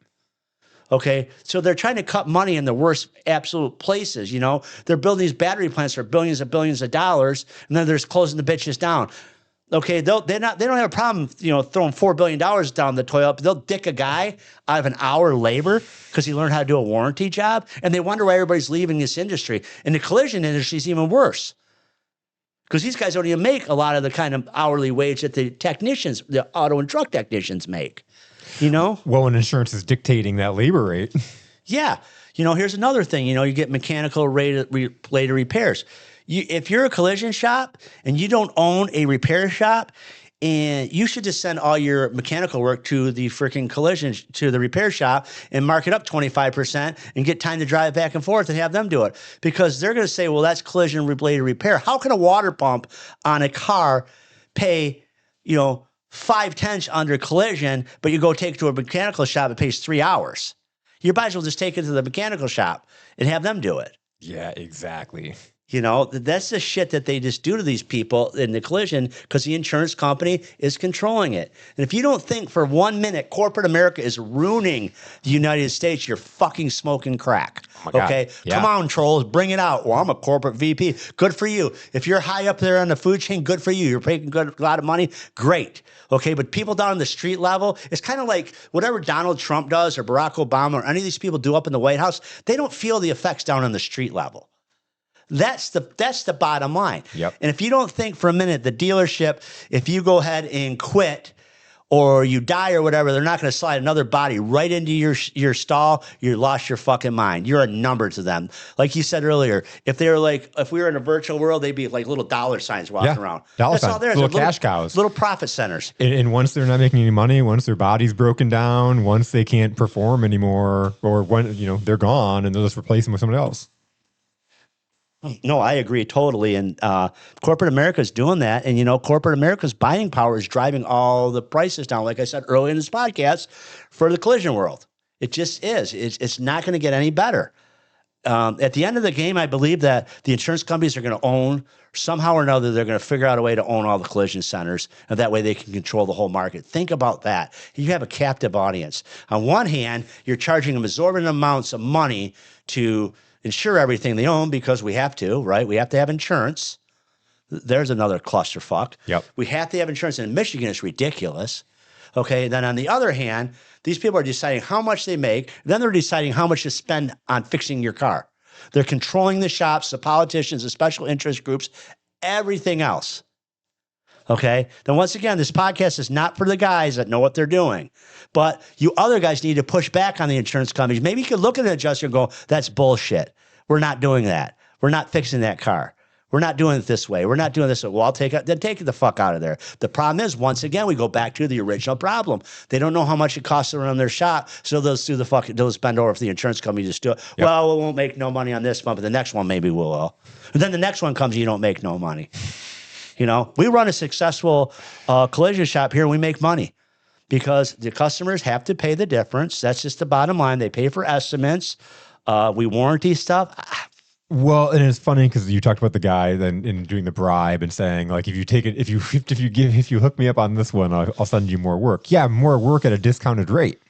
Okay. So they're trying to cut money in the worst absolute places. They're building these battery plants for billions and billions of dollars, and then they're just closing the bitches down. Okay. They don't have a problem, throwing $4 billion down the toilet. They'll dick a guy out of an hour labor because he learned how to do a warranty job. And they wonder why everybody's leaving this industry. And the collision industry is even worse. Because these guys don't even make a lot of the kind of hourly wage that the auto and truck technicians make, Well, when insurance is dictating that labor rate. Yeah. Here's another thing, you get mechanical related repairs. If you're a collision shop and you don't own a repair shop, and you should just send all your mechanical work to the freaking to the repair shop and mark it up 25% and get time to drive back and forth and have them do it. Because they're going to say, well, that's collision related repair. How can a water pump on a car pay, 5/10 under collision, but you go take it to a mechanical shop, it pays 3 hours? You might as well just take it to the mechanical shop and have them do it. Yeah, exactly. You know, that's the shit that they just do to these people in the collision because the insurance company is controlling it. And if you don't think for 1 minute corporate America is ruining the United States, you're fucking smoking crack. Oh my God. Okay? Yeah. Come on, trolls, bring it out. Well, I'm a corporate VP. Good for you. If you're high up there on the food chain, good for you. You're making a lot of money. Great. Okay, but people down on the street level, it's kind of like whatever Donald Trump does or Barack Obama or any of these people do up in the White House, they don't feel the effects down on the street level. That's the bottom line. Yep. And if you don't think for a minute, the dealership, if you go ahead and quit or you die or whatever, they're not going to slide another body right into your stall. You lost your fucking mind. You're a number to them. Like you said earlier, if we were in a virtual world, they'd be like little dollar signs walking around. That's all there is. Little cash cows. Little profit centers. And once they're not making any money, once their body's broken down, once they can't perform anymore, or when they're gone, and they'll just replace them with somebody else. No, I agree totally. And corporate America is doing that. And, corporate America's buying power is driving all the prices down, like I said earlier in this podcast, for the collision world. It just is. It's not going to get any better. At the end of the game, I believe that the insurance companies are going to own, somehow or another, they're going to figure out a way to own all the collision centers. And that way they can control the whole market. Think about that. You have a captive audience. On one hand, you're charging them exorbitant amounts of money to insure everything they own because we have to, right? We have to have insurance. There's another clusterfuck. Yep. We have to have insurance. And in Michigan, it's ridiculous. Okay. Then on the other hand, these people are deciding how much they make. Then they're deciding how much to spend on fixing your car. They're controlling the shops, the politicians, the special interest groups, everything else. Okay. Then once again, this podcast is not for the guys that know what they're doing. But you other guys need to push back on the insurance companies. Maybe you could look at an adjuster and go, that's bullshit. We're not doing that. We're not fixing that car. We're not doing it this way. We're not doing this. Well, I'll take it. Then take it the fuck out of there. The problem is, once again, we go back to the original problem. They don't know how much it costs to run their shop, so they'll spend over for the insurance company to just do it. Yep. Well, we won't make no money on this one, but the next one maybe we will. And then the next one comes, and you don't make no money. We run a successful collision shop here, and we make money because the customers have to pay the difference. That's just the bottom line. They pay for estimates. We warranty stuff. Well, and it's funny because you talked about the guy then in doing the bribe and saying like, if you hook me up on this one, I'll send you more work. Yeah, more work at a discounted rate.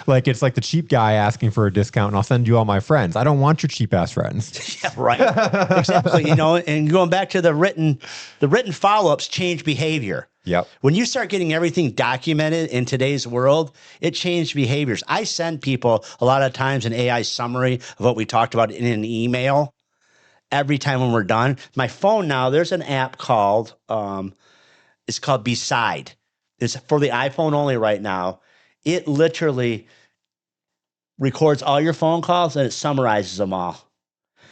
Like it's like the cheap guy asking for a discount, and I'll send you all my friends. I don't want your cheap ass friends. Yeah, right. Exactly. And going back to the written follow-ups change behavior. Yep. When you start getting everything documented in today's world, it changed behaviors. I send people a lot of times an AI summary of what we talked about in an email every time when we're done. My phone now, there's an app called, it's called Beside. It's for the iPhone only right now. It literally records all your phone calls and it summarizes them all.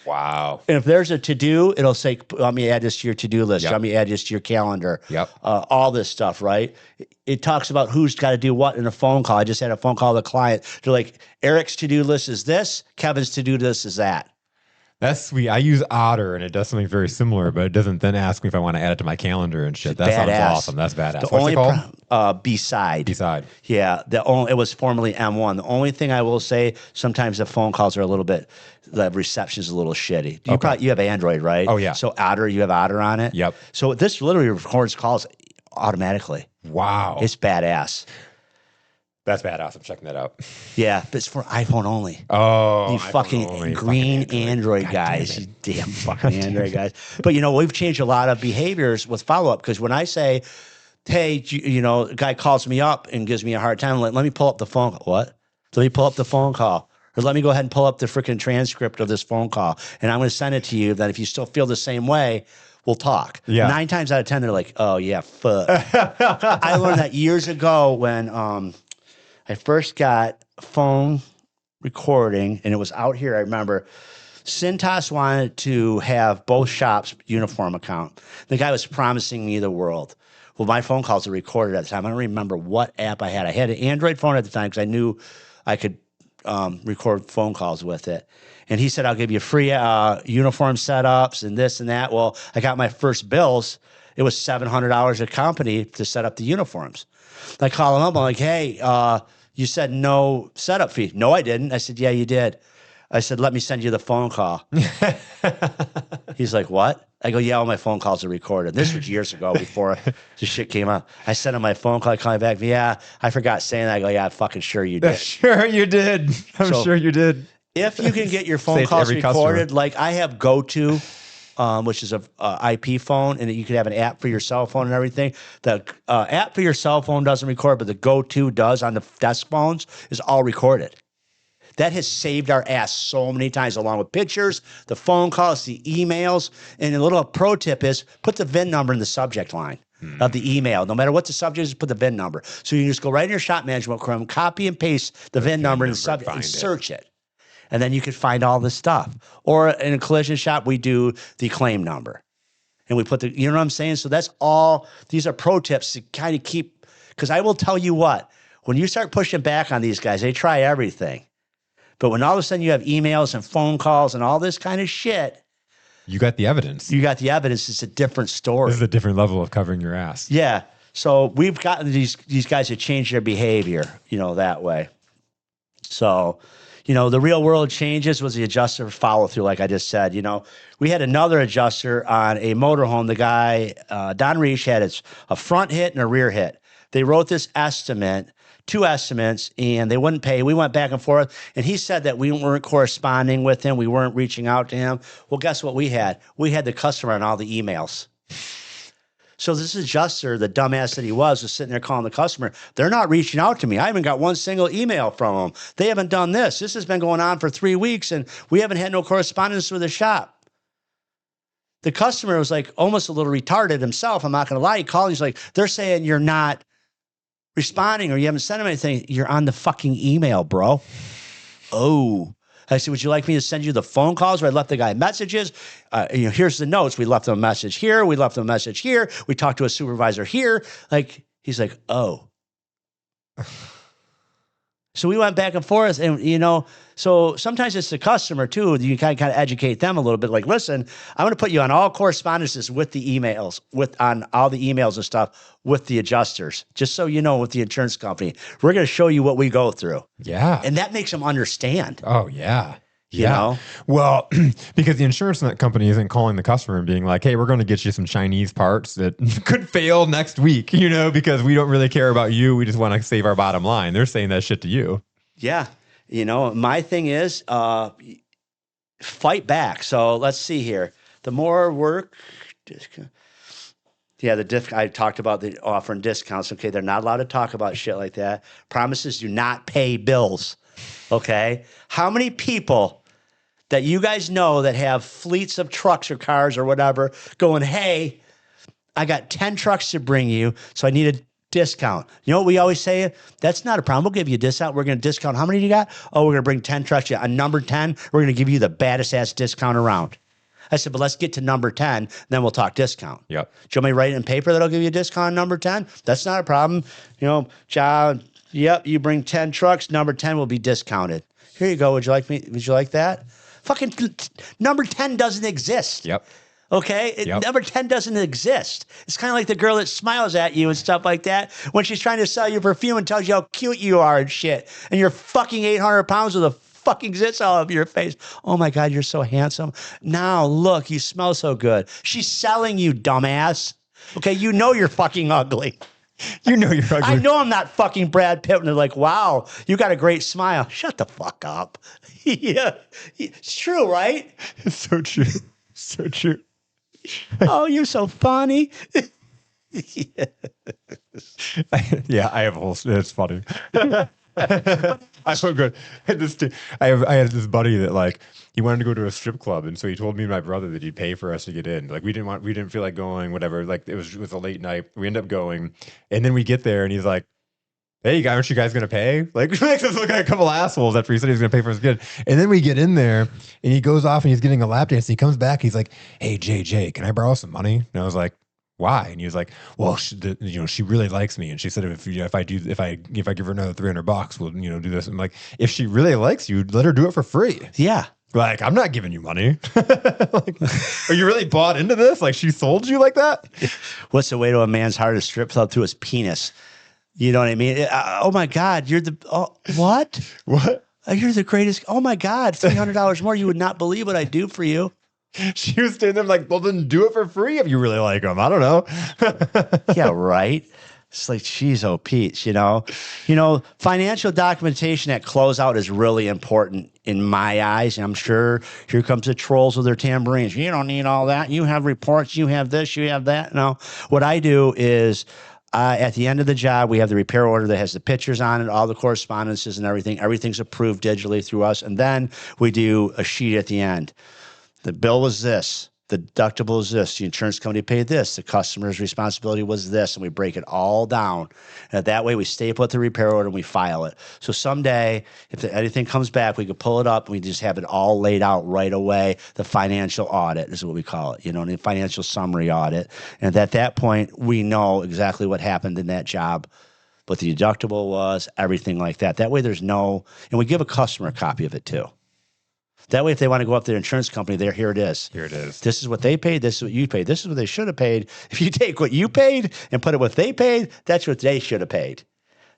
Wow. And if there's a to-do, it'll say, let me add this to your to-do list. Yep. Let me add this to your calendar. Yep. All this stuff, right? It talks about who's got to do what in a phone call. I just had a phone call with a client. They're like, Eric's to-do list is this. Kevin's to-do list is that. That's sweet. I use Otter, and it does something very similar, but it doesn't then ask me if I want to add it to my calendar and shit. That sounds awesome. That's badass. What's it called? Beside. Beside. Yeah. It was formerly M1. The only thing I will say, sometimes the phone calls are a little bit, the reception's a little shitty. You have Android, right? Oh, yeah. So Otter, you have Otter on it? Yep. So this literally records calls automatically. Wow. It's badass. That's badass. I'm checking that out. Yeah, but it's for iPhone only. Oh, you fucking green Android guys. You damn fucking Android guys. But, we've changed a lot of behaviors with follow-up because when I say, hey, a guy calls me up and gives me a hard time, let me pull up the phone call. What? Let me pull up the phone call. Or let me go ahead and pull up the freaking transcript of this phone call. And I'm going to send it to you that if you still feel the same way, we'll talk. Yeah. 9 times out of 10, they're like, oh, yeah, fuck. I learned that years ago when I first got phone recording, and it was out here. I remember Cintas wanted to have both shops uniform account. The guy was promising me the world. Well, my phone calls were recorded at the time. I don't remember what app I had. I had an Android phone at the time because I knew I could record phone calls with it. And he said, I'll give you free uniform setups and this and that. Well, I got my first bills. It was $700 a company to set up the uniforms. I call him up. I'm like, hey, you said no setup fee. No, I didn't. I said, yeah, you did. I said, let me send you the phone call. He's like, what? I go, yeah, all my phone calls are recorded. This was years ago before the shit came out. I sent him my phone call, I call him back. Yeah, I forgot saying that. I go, yeah, fucking sure you did. Sure you did. I'm sure you did. If you can get your phone calls recorded, like I have GoTo, which is a IP phone, and you can have an app for your cell phone and everything. The app for your cell phone doesn't record, but the GoTo does on the desk phones is all recorded. That has saved our ass so many times, along with pictures, the phone calls, the emails. And a little pro tip is put the VIN number in the subject line of the email. No matter what the subject is, put the VIN number. So you can just go right in your shop management program, copy and paste the VIN number in the subject and search it. And then you can find all this stuff. Or in a collision shop, we do the claim number. And we put the, you know what I'm saying? So that's all, these are pro tips to kind of keep, because I will tell you what, when you start pushing back on these guys, they try everything. But when all of a sudden you have emails and phone calls and all this kind of shit. You got the evidence. You got the evidence. It's a different story. This is a different level of covering your ass. Yeah. So we've gotten these guys to change their behavior, you know, that way. So, you know, the real world changes was the adjuster follow through, like I just said. You know, we had another adjuster on a motorhome. The guy, Don Reich, had a front hit and a rear hit. They wrote this estimate, 2 estimates, and they wouldn't pay. We went back and forth, and he said that we weren't corresponding with him. We weren't reaching out to him. Well, guess what we had? We had the customer on all the emails. So this adjuster, the dumbass that he was sitting there calling the customer. They're not reaching out to me. I haven't got one single email from them. They haven't done this. This has been going on for 3 weeks, and we haven't had no correspondence with the shop. The customer was like almost a little retarded himself. I'm not going to lie. He called. He's like, they're saying you're not responding or you haven't sent him anything. You're on the fucking email, bro. Oh. I said, would you like me to send you the phone calls where I left the guy messages? You know, here's the notes. We left him a message here. We left him a message here. We talked to a supervisor here. Like, he's like, oh. So we went back and forth, and, you know, so sometimes it's the customer, too. You kind of educate them a little bit. Like, listen, I'm going to put you on all correspondences with the emails, on all the emails and stuff with the adjusters, just so you know, with the insurance company. We're going to show you what we go through. Yeah. And that makes them understand. Oh, yeah. You know? Well, because the insurance company isn't calling the customer and being like, hey, we're going to get you some Chinese parts that could fail next week, you know, because we don't really care about you. We just want to save our bottom line. They're saying that shit to you. Yeah. You know, my thing is fight back. So let's see here. The more work. Yeah, I talked about the offering discounts. Okay, they're not allowed to talk about shit like that. Promises do not pay bills. Okay? How many people that you guys know that have fleets of trucks or cars or whatever going, hey, I got 10 trucks to bring you, so I need a discount. You know what we always say? That's not a problem. We'll give you a discount. We're going to discount. How many do you got? Oh, we're going to bring 10 trucks. On number 10, we're going to give you the baddest ass discount around. I said, but let's get to number 10, then we'll talk discount. Yep. Do you want me to write it in paper that I'll give you a discount on number 10? That's not a problem. You know, John, yep, you bring 10 trucks, number 10 will be discounted. Here you go. Would you like that? Fucking number 10 doesn't exist. Yep. Okay? Number 10 doesn't exist. It's kind of like the girl that smiles at you and stuff like that when she's trying to sell you perfume and tells you how cute you are and shit. And you're fucking 800 pounds with a fucking zits all over your face. Oh my God, you're so handsome. Now, look, you smell so good. She's selling you, dumbass. Okay, you know you're fucking ugly. You know you're ugly. I know I'm not fucking Brad Pitt. And they're like, wow, you got a great smile. Shut the fuck up. Yeah, it's true, right? It's so true. So true. Oh, you're so funny. Yeah, I have a whole. It's funny. I'm so good. I had this buddy that like he wanted to go to a strip club, and so he told me and my brother that he'd pay for us to get in. Like we didn't feel like going, whatever. Like it was a late night. We end up going, and then we get there, and he's like, "Hey, aren't you guys gonna pay?" Like makes us look like a couple assholes after he said he was gonna pay for us to get in. And then we get in there, and he goes off, and he's getting a lap dance. And he comes back, he's like, "Hey, JJ, can I borrow some money?" And I was like, why? And he was like, well, she really likes me. And she said, if I give her another $300, we'll, do this. I'm like, if she really likes you, let her do it for free. Yeah. Like, I'm not giving you money. Like, are you really bought into this? Like, she sold you like that? What's the way to a man's heart? A strip club through his penis. You know what I mean? Oh my God. What? What? You're the greatest. Oh my God. $300 more. You would not believe what I do for you. She was standing there like, well, then do it for free if you really like them. I don't know. Yeah, right. It's like, geez, oh, Pete, financial documentation at closeout is really important in my eyes. And I'm sure here comes the trolls with their tambourines. You don't need all that. You have reports. You have this. You have that. No, what I do is at the end of the job, we have the repair order that has the pictures on it, all the correspondences and everything. Everything's approved digitally through us. And then we do a sheet at the end. The bill was this. The deductible is this. The insurance company paid this. The customer's responsibility was this. And we break it all down. And that way we staple it to the repair order and we file it. So someday, if anything comes back, we could pull it up and we just have it all laid out right away. The financial audit is what we call it, the financial summary audit. And at that point, we know exactly what happened in that job, what the deductible was, everything like that. That way and we give a customer a copy of it too. That way, if they want to go up to their insurance company, here it is. Here it is. This is what they paid. This is what you paid. This is what they should have paid. If you take what you paid and put it what they paid, that's what they should have paid.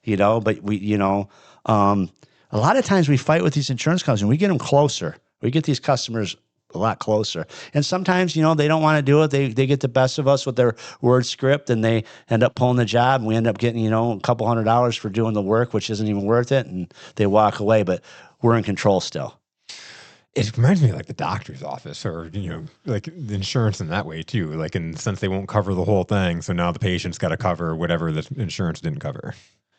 But a lot of times we fight with these insurance companies and we get them closer. We get these customers a lot closer. And sometimes, they don't want to do it. They get the best of us with their word script and they end up pulling the job and we end up getting, a couple $100 for doing the work, which isn't even worth it. And they walk away, but we're in control still. It reminds me of like the doctor's office or, like the insurance in that way too. Like in the sense they won't cover the whole thing. So now the patient's got to cover whatever the insurance didn't cover.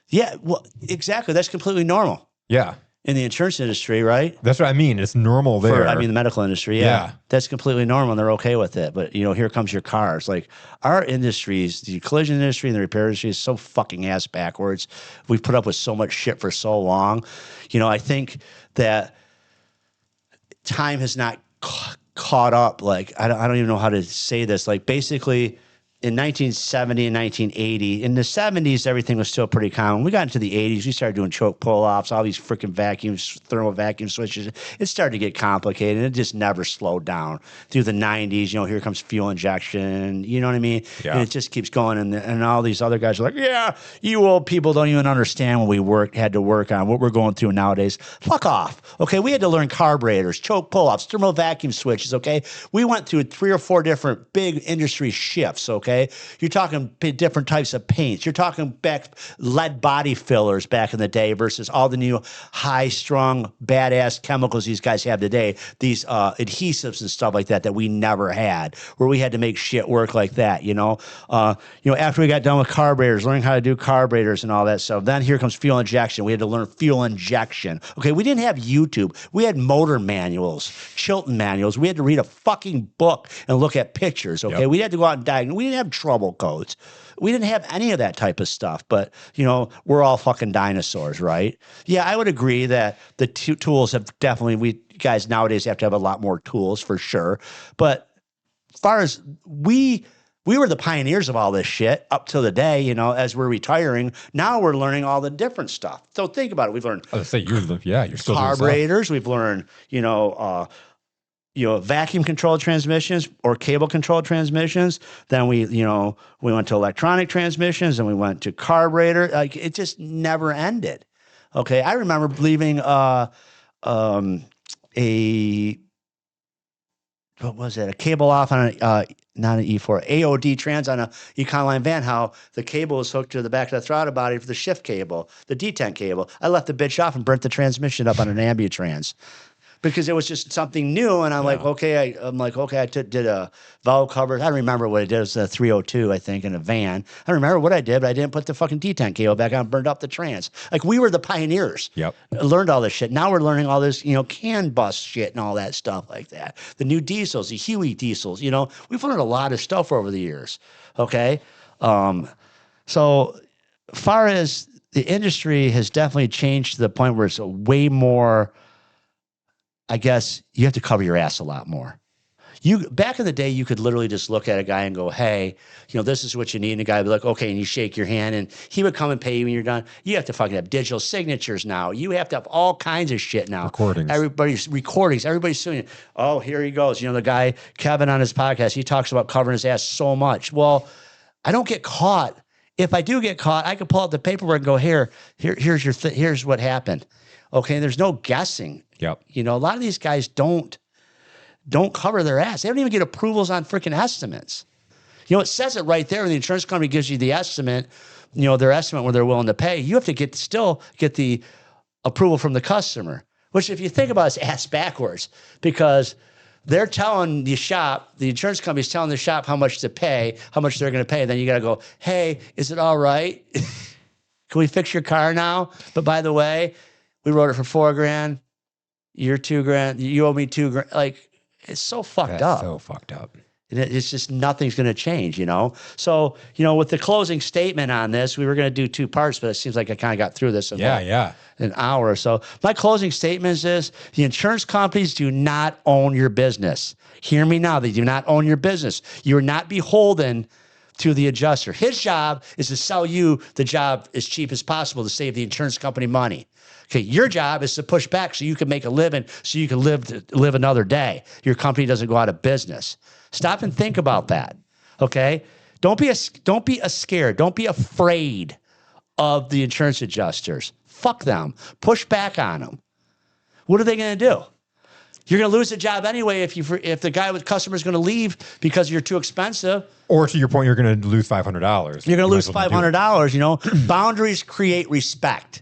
Yeah, well, exactly. That's completely normal. Yeah. In the insurance industry, right? That's what I mean. It's normal there. The medical industry, yeah. That's completely normal and they're okay with it. But, here comes your cars. Like our industries, the collision industry and the repair industry is so fucking ass backwards. We've put up with so much shit for so long. I think that time has not caught up. Like, I don't even know how to say this. Like, basically, in 1970 and 1980, in the 70s, everything was still pretty common. We got into the 80s, we started doing choke pull-offs, all these freaking vacuums, thermal vacuum switches. It started to get complicated, and it just never slowed down. Through the 90s, here comes fuel injection, you know what I mean? Yeah. And it just keeps going, and all these other guys are like, yeah, you old people don't even understand what we had to work on, what we're going through nowadays. Fuck off, okay? We had to learn carburetors, choke pull-offs, thermal vacuum switches, okay? We went through 3 or 4 different big industry shifts, okay? You're talking different types of paints. You're talking back lead body fillers back in the day versus all the new high-strung, badass chemicals these guys have today. These adhesives and stuff like that we never had, where we had to make shit work like that. After we got done with carburetors, learning how to do carburetors and all that stuff, then here comes fuel injection. We had to learn fuel injection. Okay, we didn't have YouTube. We had motor manuals, Chilton manuals. We had to read a fucking book and look at pictures. Okay, we had to go out and diagnose. We didn't have trouble codes. We didn't have any of that type of stuff, but we're all fucking dinosaurs, right? Yeah, I would agree that the tools have definitely, we guys nowadays have to have a lot more tools for sure. But as far as we were the pioneers of all this shit up till the day, as we're retiring, now we're learning all the different stuff. So think about it. We've learned you're still carburetors. We've learned, vacuum controlled transmissions or cable controlled transmissions. Then we went to electronic transmissions and we went to carburetor. Like it just never ended. Okay. I remember leaving a cable off on not an E4, AOD trans on a Econoline van, how the cable was hooked to the back of the throttle body for the shift cable, the detent cable. I left the bitch off and burnt the transmission up on an Ambutrans. Because it was just something new, and I'm like, okay, I did a valve cover. I don't remember what I did. It was a 302, I think, in a van. I don't remember what I did, but I didn't put the fucking detent cable back on and burned up the trans. Like, we were the pioneers. Yep. Learned all this shit. Now we're learning all this, CAN bus shit and all that stuff like that. The new diesels, the Huey diesels, we've learned a lot of stuff over the years, okay? So far as the industry has definitely changed to the point where it's way more, I guess you have to cover your ass a lot more. Back in the day, you could literally just look at a guy and go, hey, this is what you need. And the guy would be like, okay. And you shake your hand and he would come and pay you when you're done. You have to fucking have digital signatures now. You have to have all kinds of shit now. Everybody's suing you. Oh, here he goes. The guy, Kevin on his podcast, he talks about covering his ass so much. Well, I don't get caught. If I do get caught, I can pull out the paperwork and go, here's what happened. Okay. And there's no guessing. Yep. A lot of these guys don't. don't cover their ass. They don't even get approvals on freaking estimates. It says it right there when the insurance company gives you the estimate, their estimate when they're willing to pay. You have to still get the approval from the customer, which if you think about it, is ass backwards, because they're telling the shop, the insurance company is telling the shop how much to pay, how much they're going to pay. And then you got to go, hey, is it all right? Can we fix your car now? But by the way, we wrote it for $4,000. You're $2,000. You owe me $2,000. Like, it's so fucked up. So fucked up. It's just nothing's going to change, So, with the closing statement on this, we were going to do 2 parts, but it seems like I kind of got through this in an hour or so. My closing statement is the insurance companies do not own your business. Hear me now. They do not own your business. You are not beholden to the adjuster. His job is to sell you the job as cheap as possible to save the insurance company money. Okay, your job is to push back so you can make a living, so you can live another day. Your company doesn't go out of business. Stop and think about that. Okay, don't be scared. Don't be afraid of the insurance adjusters. Fuck them. Push back on them. What are they going to do? You're going to lose the job anyway if the guy with customer is going to leave because you're too expensive. Or to your point, you're going to lose $500. You're going to lose $500. Boundaries create respect.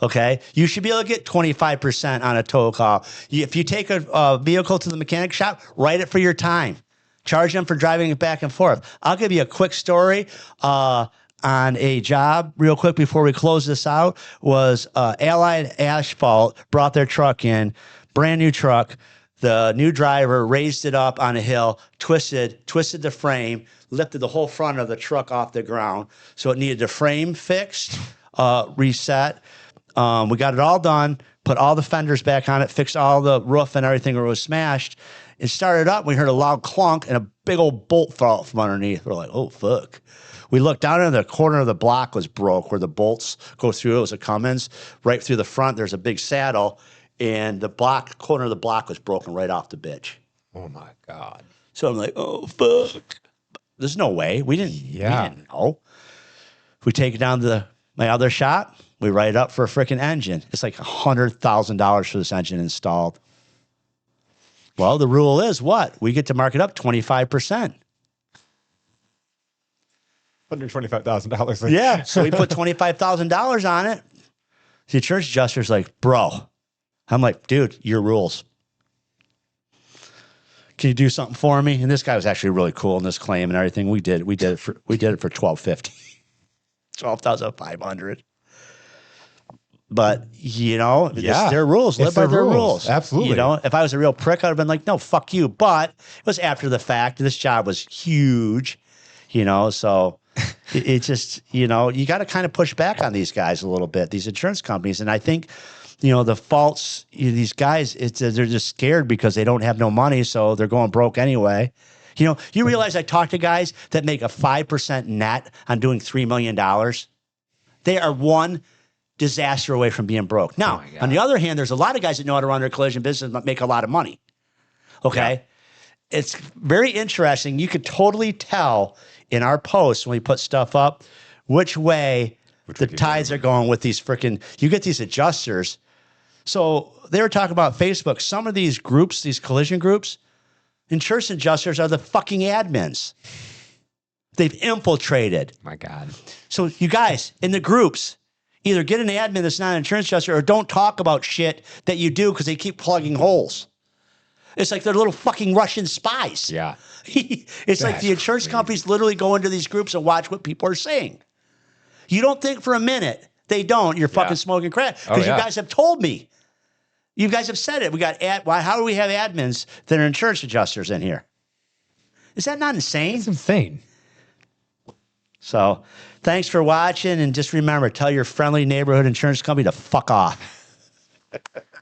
Okay, you should be able to get 25% on a tow call. If you take a vehicle to the mechanic shop, write it for your time. Charge them for driving it back and forth. I'll give you a quick story on a job real quick before we close this out. Was Allied Asphalt brought their truck in, brand new truck. The new driver raised it up on a hill, twisted the frame, lifted the whole front of the truck off the ground. So it needed the frame fixed, reset. We got it all done, put all the fenders back on it, fixed all the roof and everything where it was smashed. It started up. We heard a loud clunk and a big old bolt fell out from underneath. We're like, oh, fuck. We looked down and the corner of the block was broke where the bolts go through. It was a Cummins. Right through the front, there's a big saddle, and the corner of the block was broken right off the bitch. Oh, my God. So I'm like, oh, fuck. There's no way. We didn't know. We take it down to my other shop. We write it up for a freaking engine. It's like $100,000 for this engine installed. Well, the rule is what? We get to mark it up 25%. $125,000. Yeah. So we put $25,000 on it. The insurance adjuster's like, bro. I'm like, dude, your rules. Can you do something for me? And this guy was actually really cool in this claim and everything. We did it for $1,250. $12,500. But, it's their rules. Live by their rules. Absolutely. If I was a real prick, I'd have been like, no, fuck you. But it was after the fact. This job was huge, so it just, you got to kind of push back on these guys a little bit, these insurance companies. And I think, the faults, these guys, they're just scared because they don't have no money, so they're going broke anyway. You realize I talk to guys that make a 5% net on doing $3 million. They are one disaster away from being broke. Now, on the other hand, there's a lot of guys that know how to run their collision business but make a lot of money. Okay? Yeah. It's very interesting. You could totally tell in our posts when we put stuff up which way the tides are going with these you get these adjusters. So they were talking about Facebook. Some of these groups, these collision groups, insurance adjusters are the fucking admins. They've infiltrated. My God. So you guys in the groups, either get an admin that's not an insurance adjuster or don't talk about shit that you do because they keep plugging holes. It's like they're little fucking Russian spies. Yeah. It's like the insurance companies literally go into these groups and watch what people are saying. You don't think for a minute they don't. You're fucking smoking crack because you guys have told me. You guys have said it. We got how do we have admins that are insurance adjusters in here? Is that not insane? It's insane. So thanks for watching. And just remember, tell your friendly neighborhood insurance company to fuck off.